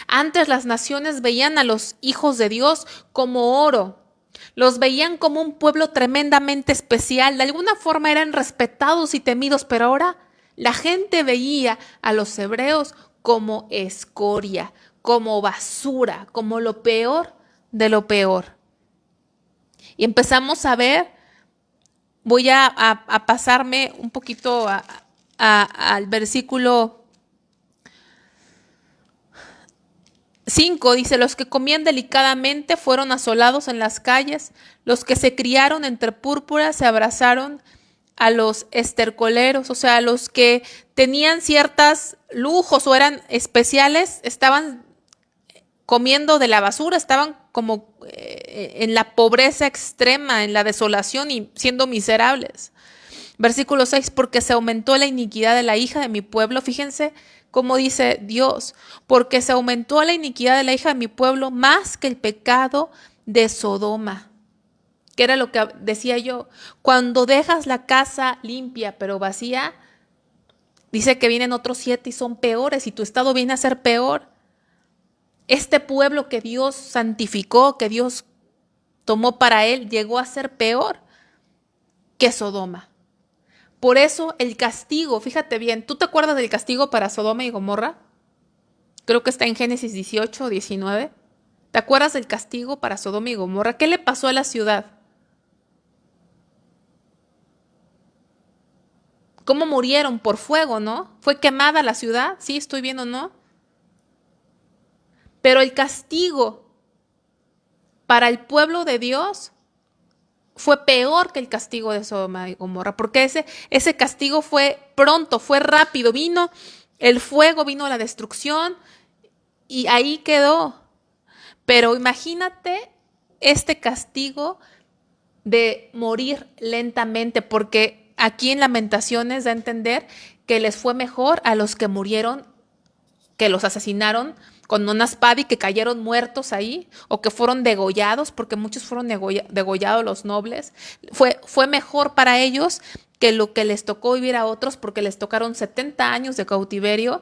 Antes las naciones veían a los hijos de Dios como oro. Los veían como un pueblo tremendamente especial. De alguna forma eran respetados y temidos, pero ahora la gente veía a los hebreos como escoria, como basura, como lo peor de lo peor. Y empezamos a ver, voy a pasarme un poquito al versículo 5, dice, los que comían delicadamente fueron asolados en las calles, los que se criaron entre púrpuras se abrazaron a los estercoleros, o sea, los que tenían ciertos lujos o eran especiales, estaban comiendo de la basura, estaban como en la pobreza extrema, en la desolación y siendo miserables. Versículo 6, porque se aumentó la iniquidad de la hija de mi pueblo. Fíjense cómo dice Dios, porque se aumentó la iniquidad de la hija de mi pueblo más que el pecado de Sodoma. Que era lo que decía yo, cuando dejas la casa limpia pero vacía, dice que vienen otros 7 y son peores y tu estado viene a ser peor. Este pueblo que Dios santificó, que Dios tomó para él, llegó a ser peor que Sodoma. Por eso el castigo, fíjate bien, ¿tú te acuerdas del castigo para Sodoma y Gomorra? Creo que está en Génesis 18 o 19. ¿Te acuerdas del castigo para Sodoma y Gomorra? ¿Qué le pasó a la ciudad? ¿Cómo murieron? Por fuego, ¿no? ¿Fue quemada la ciudad? Sí, estoy viendo, ¿no? Pero el castigo para el pueblo de Dios fue peor que el castigo de Sodoma y Gomorra, porque ese castigo fue pronto, fue rápido, vino el fuego, vino la destrucción y ahí quedó. Pero imagínate este castigo de morir lentamente, porque aquí en Lamentaciones da a entender que les fue mejor a los que murieron, que los asesinaron con una espada y que cayeron muertos ahí, o que fueron degollados, porque muchos fueron degollados los nobles. Fue mejor para ellos que lo que les tocó vivir a otros, porque les tocaron 70 años de cautiverio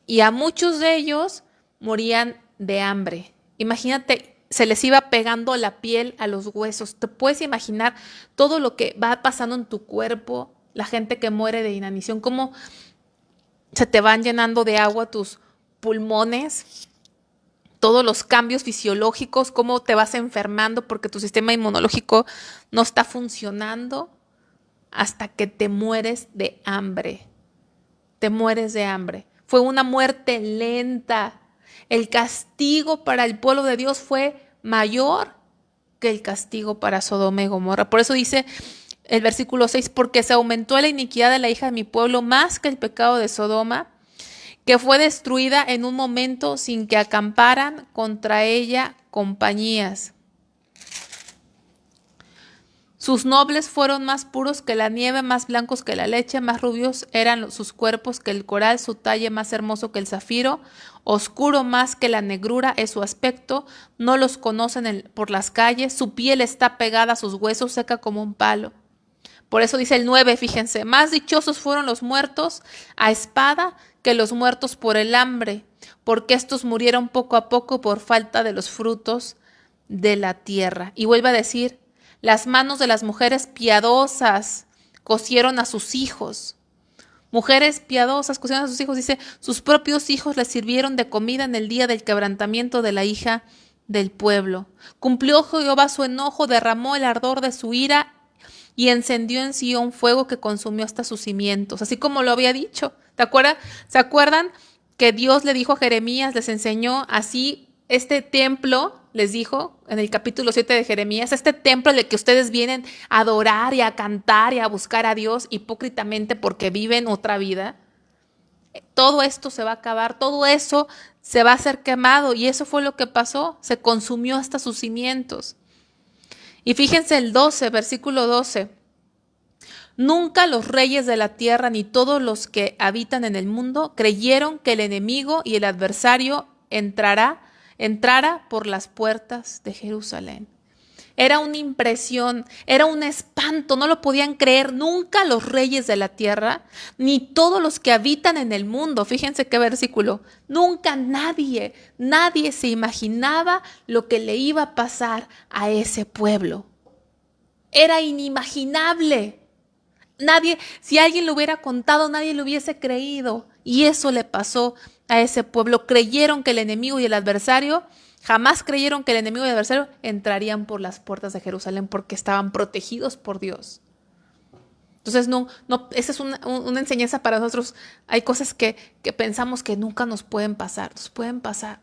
y a muchos de ellos morían de hambre. Imagínate, se les iba pegando la piel a los huesos. ¿Te puedes imaginar todo lo que va pasando en tu cuerpo? La gente que muere de inanición, cómo se te van llenando de agua tus pulmones, todos los cambios fisiológicos, cómo te vas enfermando porque tu sistema inmunológico no está funcionando hasta que te mueres de hambre. Te mueres de hambre. Fue una muerte lenta. El castigo para el pueblo de Dios fue mayor que el castigo para Sodoma y Gomorra. Por eso dice el versículo 6, porque se aumentó la iniquidad de la hija de mi pueblo más que el pecado de Sodoma, que fue destruida en un momento sin que acamparan contra ella compañías. Sus nobles fueron más puros que la nieve, más blancos que la leche, más rubios eran sus cuerpos que el coral, su talle más hermoso que el zafiro, oscuro más que la negrura es su aspecto, no los conocen por las calles, su piel está pegada a sus huesos, seca como un palo. Por eso dice el 9, fíjense, más dichosos fueron los muertos a espada que los muertos por el hambre, porque estos murieron poco a poco por falta de los frutos de la tierra. Y vuelve a decir, las manos de las mujeres piadosas cosieron a sus hijos. Mujeres piadosas cosieron a sus hijos, dice, sus propios hijos les sirvieron de comida en el día del quebrantamiento de la hija del pueblo. Cumplió Jehová su enojo, derramó el ardor de su ira y encendió en Sión fuego que consumió hasta sus cimientos, así como lo había dicho. ¿Se acuerdan que Dios le dijo a Jeremías, les enseñó así este templo? Les dijo en el capítulo 7 de Jeremías, este templo en el que ustedes vienen a adorar y a cantar y a buscar a Dios hipócritamente porque viven otra vida. Todo esto se va a acabar, todo eso se va a ser quemado y eso fue lo que pasó, se consumió hasta sus cimientos. Y fíjense el 12, versículo 12. Nunca los reyes de la tierra ni todos los que habitan en el mundo creyeron que el enemigo y el adversario entrara por las puertas de Jerusalén. Era una impresión, era un espanto, no lo podían creer nunca los reyes de la tierra, ni todos los que habitan en el mundo. Fíjense qué versículo. Nunca nadie se imaginaba lo que le iba a pasar a ese pueblo. Era inimaginable. Si alguien lo hubiera contado, nadie lo hubiese creído. Y eso le pasó a ese pueblo. Creyeron que el enemigo y el adversario, jamás creyeron que el enemigo y el adversario entrarían por las puertas de Jerusalén porque estaban protegidos por Dios. Entonces, esa es una enseñanza para nosotros. Hay cosas que pensamos que nunca nos pueden pasar. Nos pueden pasar.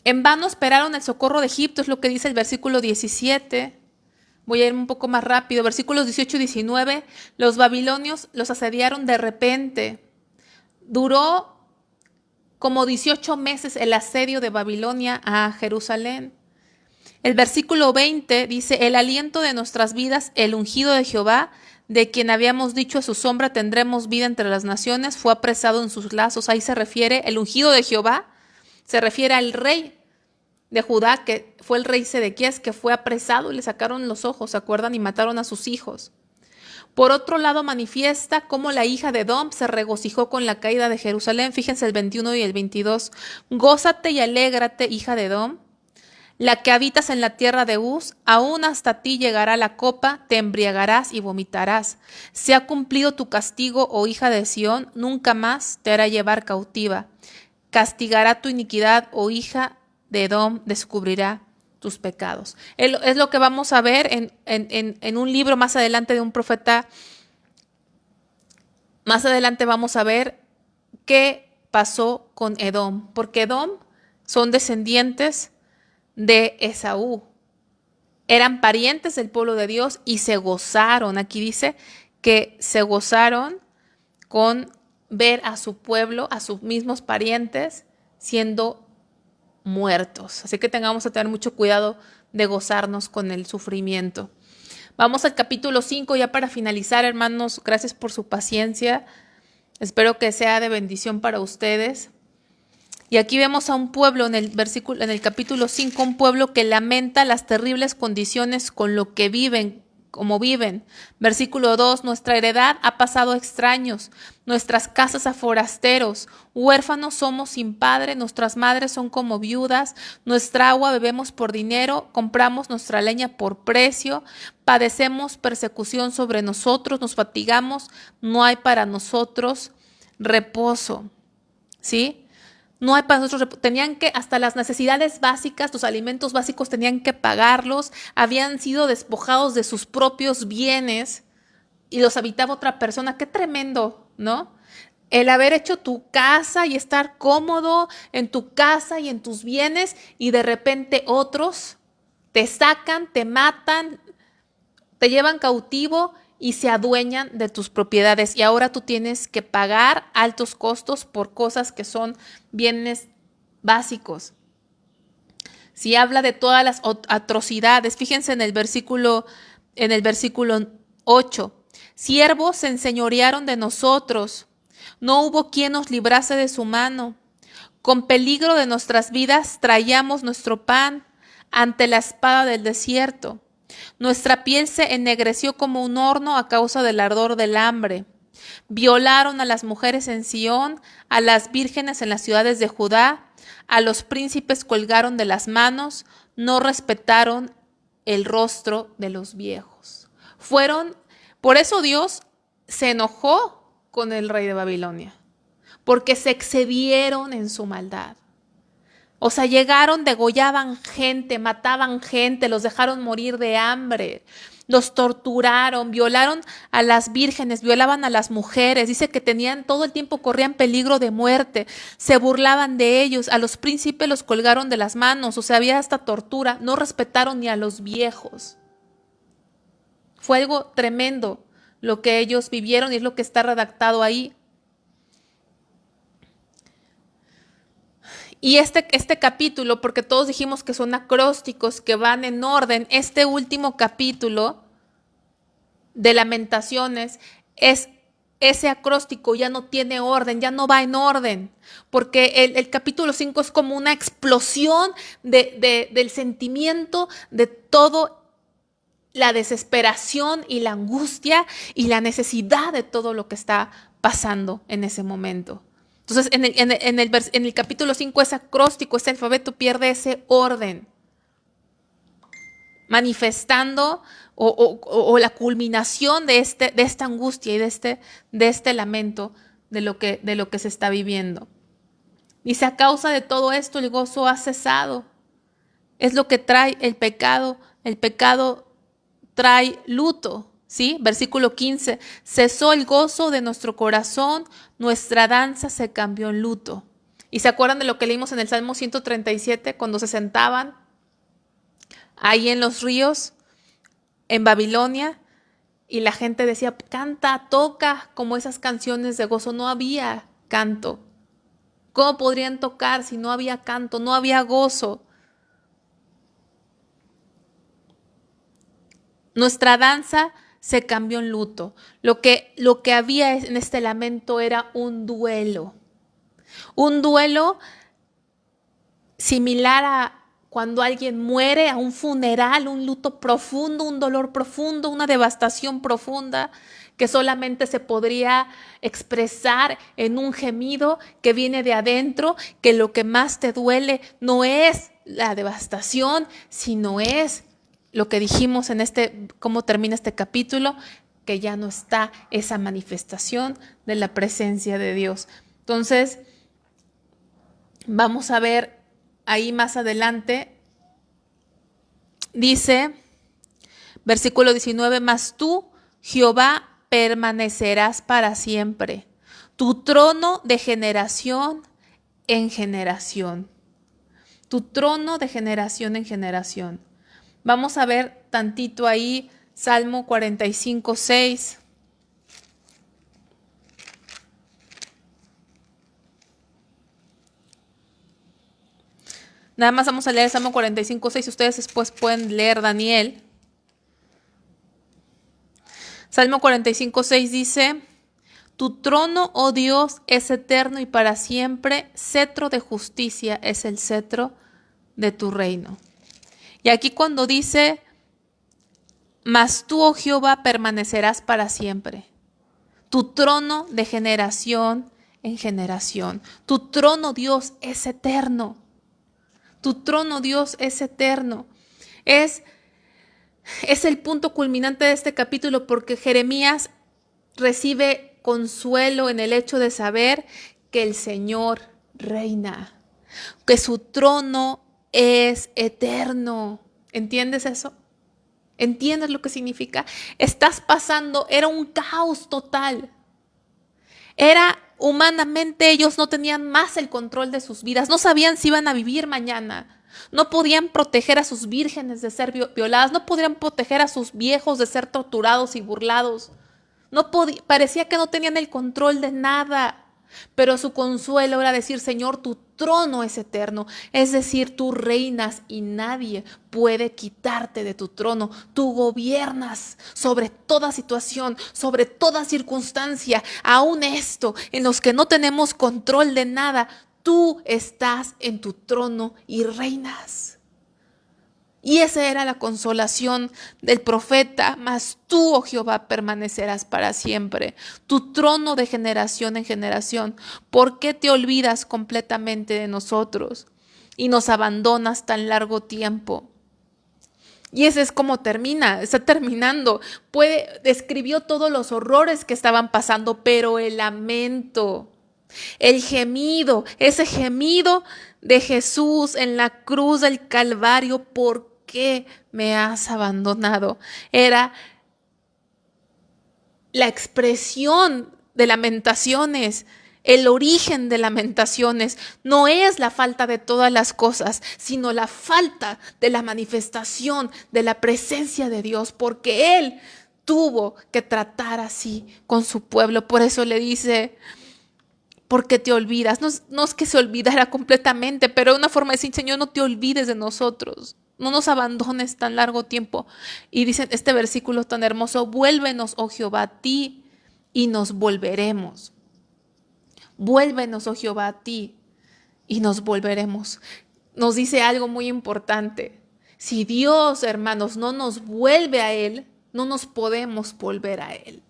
En vano esperaron el socorro de Egipto, es lo que dice el versículo 17. Voy a ir un poco más rápido. Versículos 18 y 19. Los babilonios los asediaron de repente. Duró como 18 meses el asedio de Babilonia a Jerusalén. El versículo 20 dice, el aliento de nuestras vidas, el ungido de Jehová, de quien habíamos dicho a su sombra tendremos vida entre las naciones, fue apresado en sus lazos. Ahí se refiere, el ungido de Jehová, se refiere al rey de Judá, que fue el rey Sedequías, que fue apresado y le sacaron los ojos, ¿se acuerdan? Y mataron a sus hijos. Por otro lado, manifiesta cómo la hija de Edom se regocijó con la caída de Jerusalén. Fíjense el 21 y el 22. Gózate y alégrate, hija de Edom, la que habitas en la tierra de Uz, aún hasta ti llegará la copa, te embriagarás y vomitarás. Se ha cumplido tu castigo, oh hija de Sión, nunca más te hará llevar cautiva. Castigará tu iniquidad, oh hija de Edom, descubrirá tus pecados. Es lo que vamos a ver en un libro más adelante de un profeta. Más adelante vamos a ver qué pasó con Edom, porque Edom son descendientes de Esaú. Eran parientes del pueblo de Dios y se gozaron. Aquí dice que se gozaron con ver a su pueblo, a sus mismos parientes, siendo muertos. Así que tengamos que tener mucho cuidado de gozarnos con el sufrimiento. Vamos al capítulo 5 ya para finalizar, hermanos. Gracias por su paciencia. Espero que sea de bendición para ustedes. Y aquí vemos a un pueblo en el capítulo 5, un pueblo que lamenta las terribles condiciones con lo que viven, como viven. Versículo 2, nuestra heredad ha pasado a extraños, nuestras casas a forasteros, huérfanos somos sin padre, nuestras madres son como viudas, nuestra agua bebemos por dinero, compramos nuestra leña por precio, padecemos persecución sobre nosotros, nos fatigamos, no hay para nosotros reposo. ¿Sí? No hay para nosotros, tenían que, hasta las necesidades básicas, los alimentos básicos tenían que pagarlos, habían sido despojados de sus propios bienes y los habitaba otra persona. Qué tremendo, ¿no? El haber hecho tu casa y estar cómodo en tu casa y en tus bienes y de repente otros te sacan, te matan, te llevan cautivo y se adueñan de tus propiedades. Y ahora tú tienes que pagar altos costos por cosas que son bienes básicos. Si habla de todas las atrocidades, fíjense en el versículo 8. Siervos se enseñorearon de nosotros, no hubo quien nos librase de su mano. Con peligro de nuestras vidas traíamos nuestro pan ante la espada del desierto. Nuestra piel se ennegreció como un horno a causa del ardor del hambre. Violaron a las mujeres en Sión, a las vírgenes en las ciudades de Judá, a los príncipes colgaron de las manos, no respetaron el rostro de los viejos. Por eso Dios se enojó con el rey de Babilonia, porque se excedieron en su maldad. O sea, llegaron, degollaban gente, mataban gente, los dejaron morir de hambre, los torturaron, violaron a las vírgenes, violaban a las mujeres. Dice que tenían todo el tiempo, corrían peligro de muerte, se burlaban de ellos, a los príncipes los colgaron de las manos, o sea, había hasta tortura, no respetaron ni a los viejos. Fue algo tremendo lo que ellos vivieron y es lo que está redactado ahí. Y este capítulo, porque todos dijimos que son acrósticos, que van en orden, este último capítulo de Lamentaciones es ese acróstico, ya no tiene orden, ya no va en orden, porque el capítulo 5 es como una explosión del sentimiento de todo, la desesperación y la angustia y la necesidad de todo lo que está pasando en ese momento. Entonces, en el capítulo 5 ese acróstico, ese alfabeto pierde ese orden, manifestando o la culminación de esta angustia y de este lamento de lo que se está viviendo. Dice, a causa de todo esto el gozo ha cesado. Es lo que trae el pecado. El pecado trae luto. ¿Sí? Versículo 15, cesó el gozo de nuestro corazón, nuestra danza se cambió en luto. ¿Y se acuerdan de lo que leímos en el Salmo 137 cuando se sentaban ahí en los ríos en Babilonia y la gente decía, canta, toca como esas canciones de gozo? No había canto. ¿Cómo podrían tocar si no había canto, no había gozo? Nuestra danza se cambió en luto. Lo que había en este lamento era un duelo. Un duelo similar a cuando alguien muere, a un funeral, un luto profundo, un dolor profundo, una devastación profunda que solamente se podría expresar en un gemido que viene de adentro, que lo que más te duele no es la devastación, sino es lo que dijimos en cómo termina este capítulo, que ya no está esa manifestación de la presencia de Dios. Entonces, vamos a ver ahí más adelante, dice, versículo 19, mas tú, Jehová, permanecerás para siempre, tu trono de generación en generación, tu trono de generación en generación. Vamos a ver tantito ahí, Salmo 45, 6. Nada más vamos a leer Salmo 45:6. Ustedes después pueden leer Daniel. Salmo 45:6 dice: Tu trono, oh Dios, es eterno y para siempre, cetro de justicia es el cetro de tu reino. Y aquí cuando dice, mas tú, oh Jehová, permanecerás para siempre. Tu trono de generación en generación. Tu trono, Dios, es eterno. Tu trono, Dios, es eterno. Es el punto culminante de este capítulo porque Jeremías recibe consuelo en el hecho de saber que el Señor reina, que su trono es eterno. ¿Entiendes eso? ¿Entiendes lo que significa? Estás pasando, era un caos total. Era humanamente, ellos no tenían más el control de sus vidas, no sabían si iban a vivir mañana. No podían proteger a sus vírgenes de ser violadas, no podían proteger a sus viejos de ser torturados y burlados. Parecía que no tenían el control de nada, pero su consuelo era decir, Señor, tu trono es eterno, es decir, tú reinas y nadie puede quitarte de tu trono. Tú gobiernas sobre toda situación, sobre toda circunstancia, aun esto en los que no tenemos control de nada. Tú estás en tu trono y reinas. Y esa era la consolación del profeta, mas tú, oh Jehová, permanecerás para siempre, tu trono de generación en generación. ¿Por qué te olvidas completamente de nosotros y nos abandonas tan largo tiempo? Y ese es como termina, está terminando. Describió todos los horrores que estaban pasando, pero el lamento, el gemido, ese gemido de Jesús en la cruz del Calvario, ¿por qué me has abandonado? Era la expresión de lamentaciones. El origen de lamentaciones no es la falta de todas las cosas, sino la falta de la manifestación de la presencia de Dios, porque Él tuvo que tratar así con su pueblo. Por eso le dice, ¿por qué te olvidas? No es que se olvidara completamente, pero una forma de decir, Señor, no te olvides de nosotros. No nos abandones tan largo tiempo. Y dice este versículo tan hermoso, vuélvenos, oh Jehová, a ti y nos volveremos. Vuélvenos, oh Jehová, a ti y nos volveremos. Nos dice algo muy importante. Si Dios, hermanos, no nos vuelve a Él, no nos podemos volver a Él.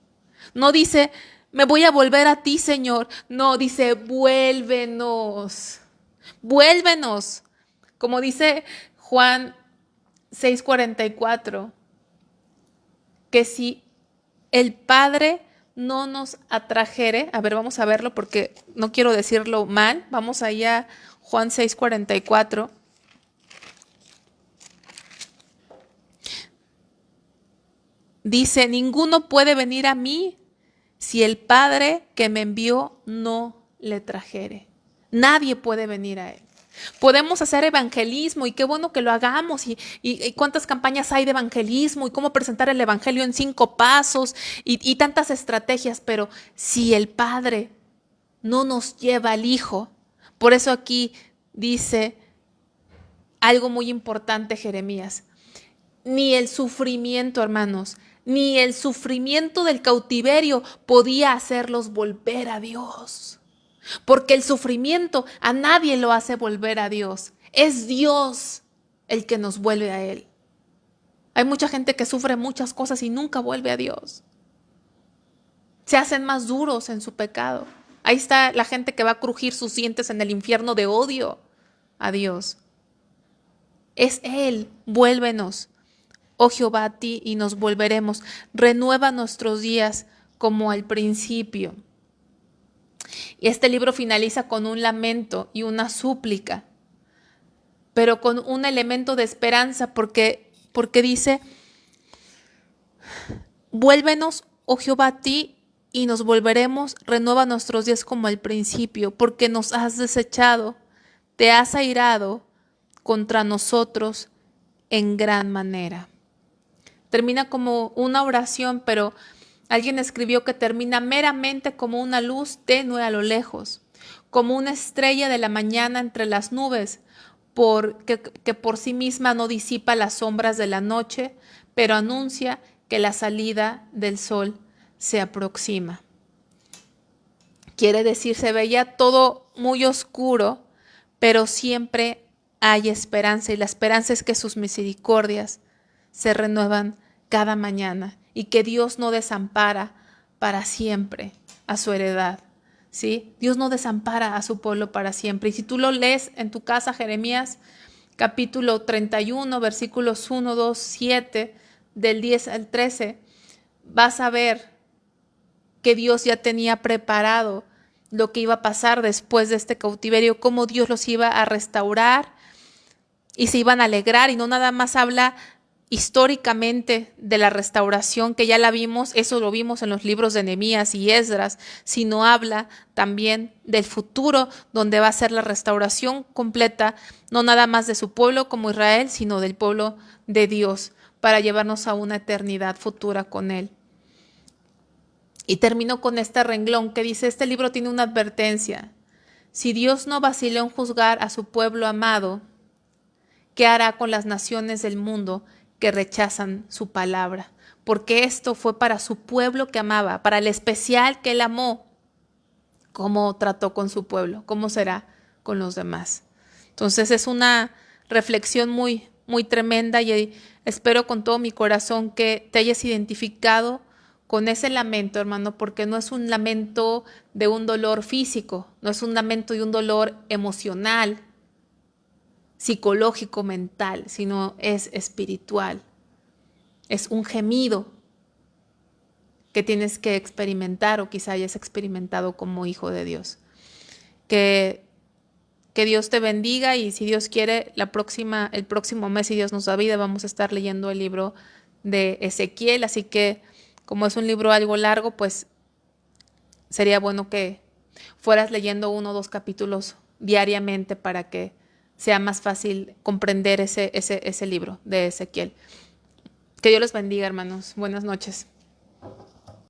No dice, me voy a volver a ti, Señor. No, dice, vuélvenos. Vuélvenos. Como dice Juan 6:44, que si el Padre no nos atrajere, a ver, vamos a verlo porque no quiero decirlo mal, vamos allá a Juan 6:44. Dice, ninguno puede venir a mí si el Padre que me envió no le trajere. Nadie puede venir a Él. Podemos hacer evangelismo y qué bueno que lo hagamos y cuántas campañas hay de evangelismo y cómo presentar el evangelio en 5 pasos y tantas estrategias, pero si el Padre no nos lleva al Hijo, por eso aquí dice algo muy importante Jeremías, ni el sufrimiento, hermanos, ni el sufrimiento del cautiverio podía hacerlos volver a Dios. Porque el sufrimiento a nadie lo hace volver a Dios. Es Dios el que nos vuelve a Él. Hay mucha gente que sufre muchas cosas y nunca vuelve a Dios. Se hacen más duros en su pecado. Ahí está la gente que va a crujir sus dientes en el infierno de odio a Dios. Es Él, vuélvenos, oh Jehová, a ti y nos volveremos. Renueva nuestros días como al principio. Y este libro finaliza con un lamento y una súplica, pero con un elemento de esperanza porque dice, vuélvenos, oh Jehová, a ti y nos volveremos, renueva nuestros días como al principio, porque nos has desechado, te has airado contra nosotros en gran manera. Termina como una oración, pero alguien escribió que termina meramente como una luz tenue a lo lejos, como una estrella de la mañana entre las nubes, que por sí misma no disipa las sombras de la noche, pero anuncia que la salida del sol se aproxima. Quiere decir, se veía todo muy oscuro, pero siempre hay esperanza, y la esperanza es que sus misericordias se renuevan cada mañana y que Dios no desampara para siempre a su heredad. ¿Sí? Dios no desampara a su pueblo para siempre. Y si tú lo lees en tu casa, Jeremías capítulo 31, versículos 1, 2, 7, del 10 al 13, vas a ver que Dios ya tenía preparado lo que iba a pasar después de este cautiverio, cómo Dios los iba a restaurar y se iban a alegrar, y no nada más habla históricamente de la restauración, que ya la vimos, eso lo vimos en los libros de Nehemías y Esdras, sino habla también del futuro, donde va a ser la restauración completa, no nada más de su pueblo como Israel, sino del pueblo de Dios, para llevarnos a una eternidad futura con Él. Y termino con este renglón que dice, este libro tiene una advertencia: si Dios no vaciló en juzgar a su pueblo amado, ¿qué hará con las naciones del mundo que rechazan su palabra? Porque esto fue para su pueblo que amaba, para el especial que él amó. ¿Cómo trató con su pueblo? ¿Cómo será con los demás? Entonces es una reflexión muy, muy tremenda, y espero con todo mi corazón que te hayas identificado con ese lamento, hermano, porque no es un lamento de un dolor físico, no es un lamento de un dolor emocional, psicológico, mental, sino es espiritual. Es un gemido que tienes que experimentar, o quizá hayas experimentado como hijo de Dios. Que Dios te bendiga, y si Dios quiere, el próximo mes, si Dios nos da vida, vamos a estar leyendo el libro de Ezequiel. Así que, como es un libro algo largo, pues sería bueno que fueras leyendo 1 o 2 capítulos diariamente para que sea más fácil comprender ese libro de Ezequiel. Que Dios los bendiga, hermanos. Buenas noches.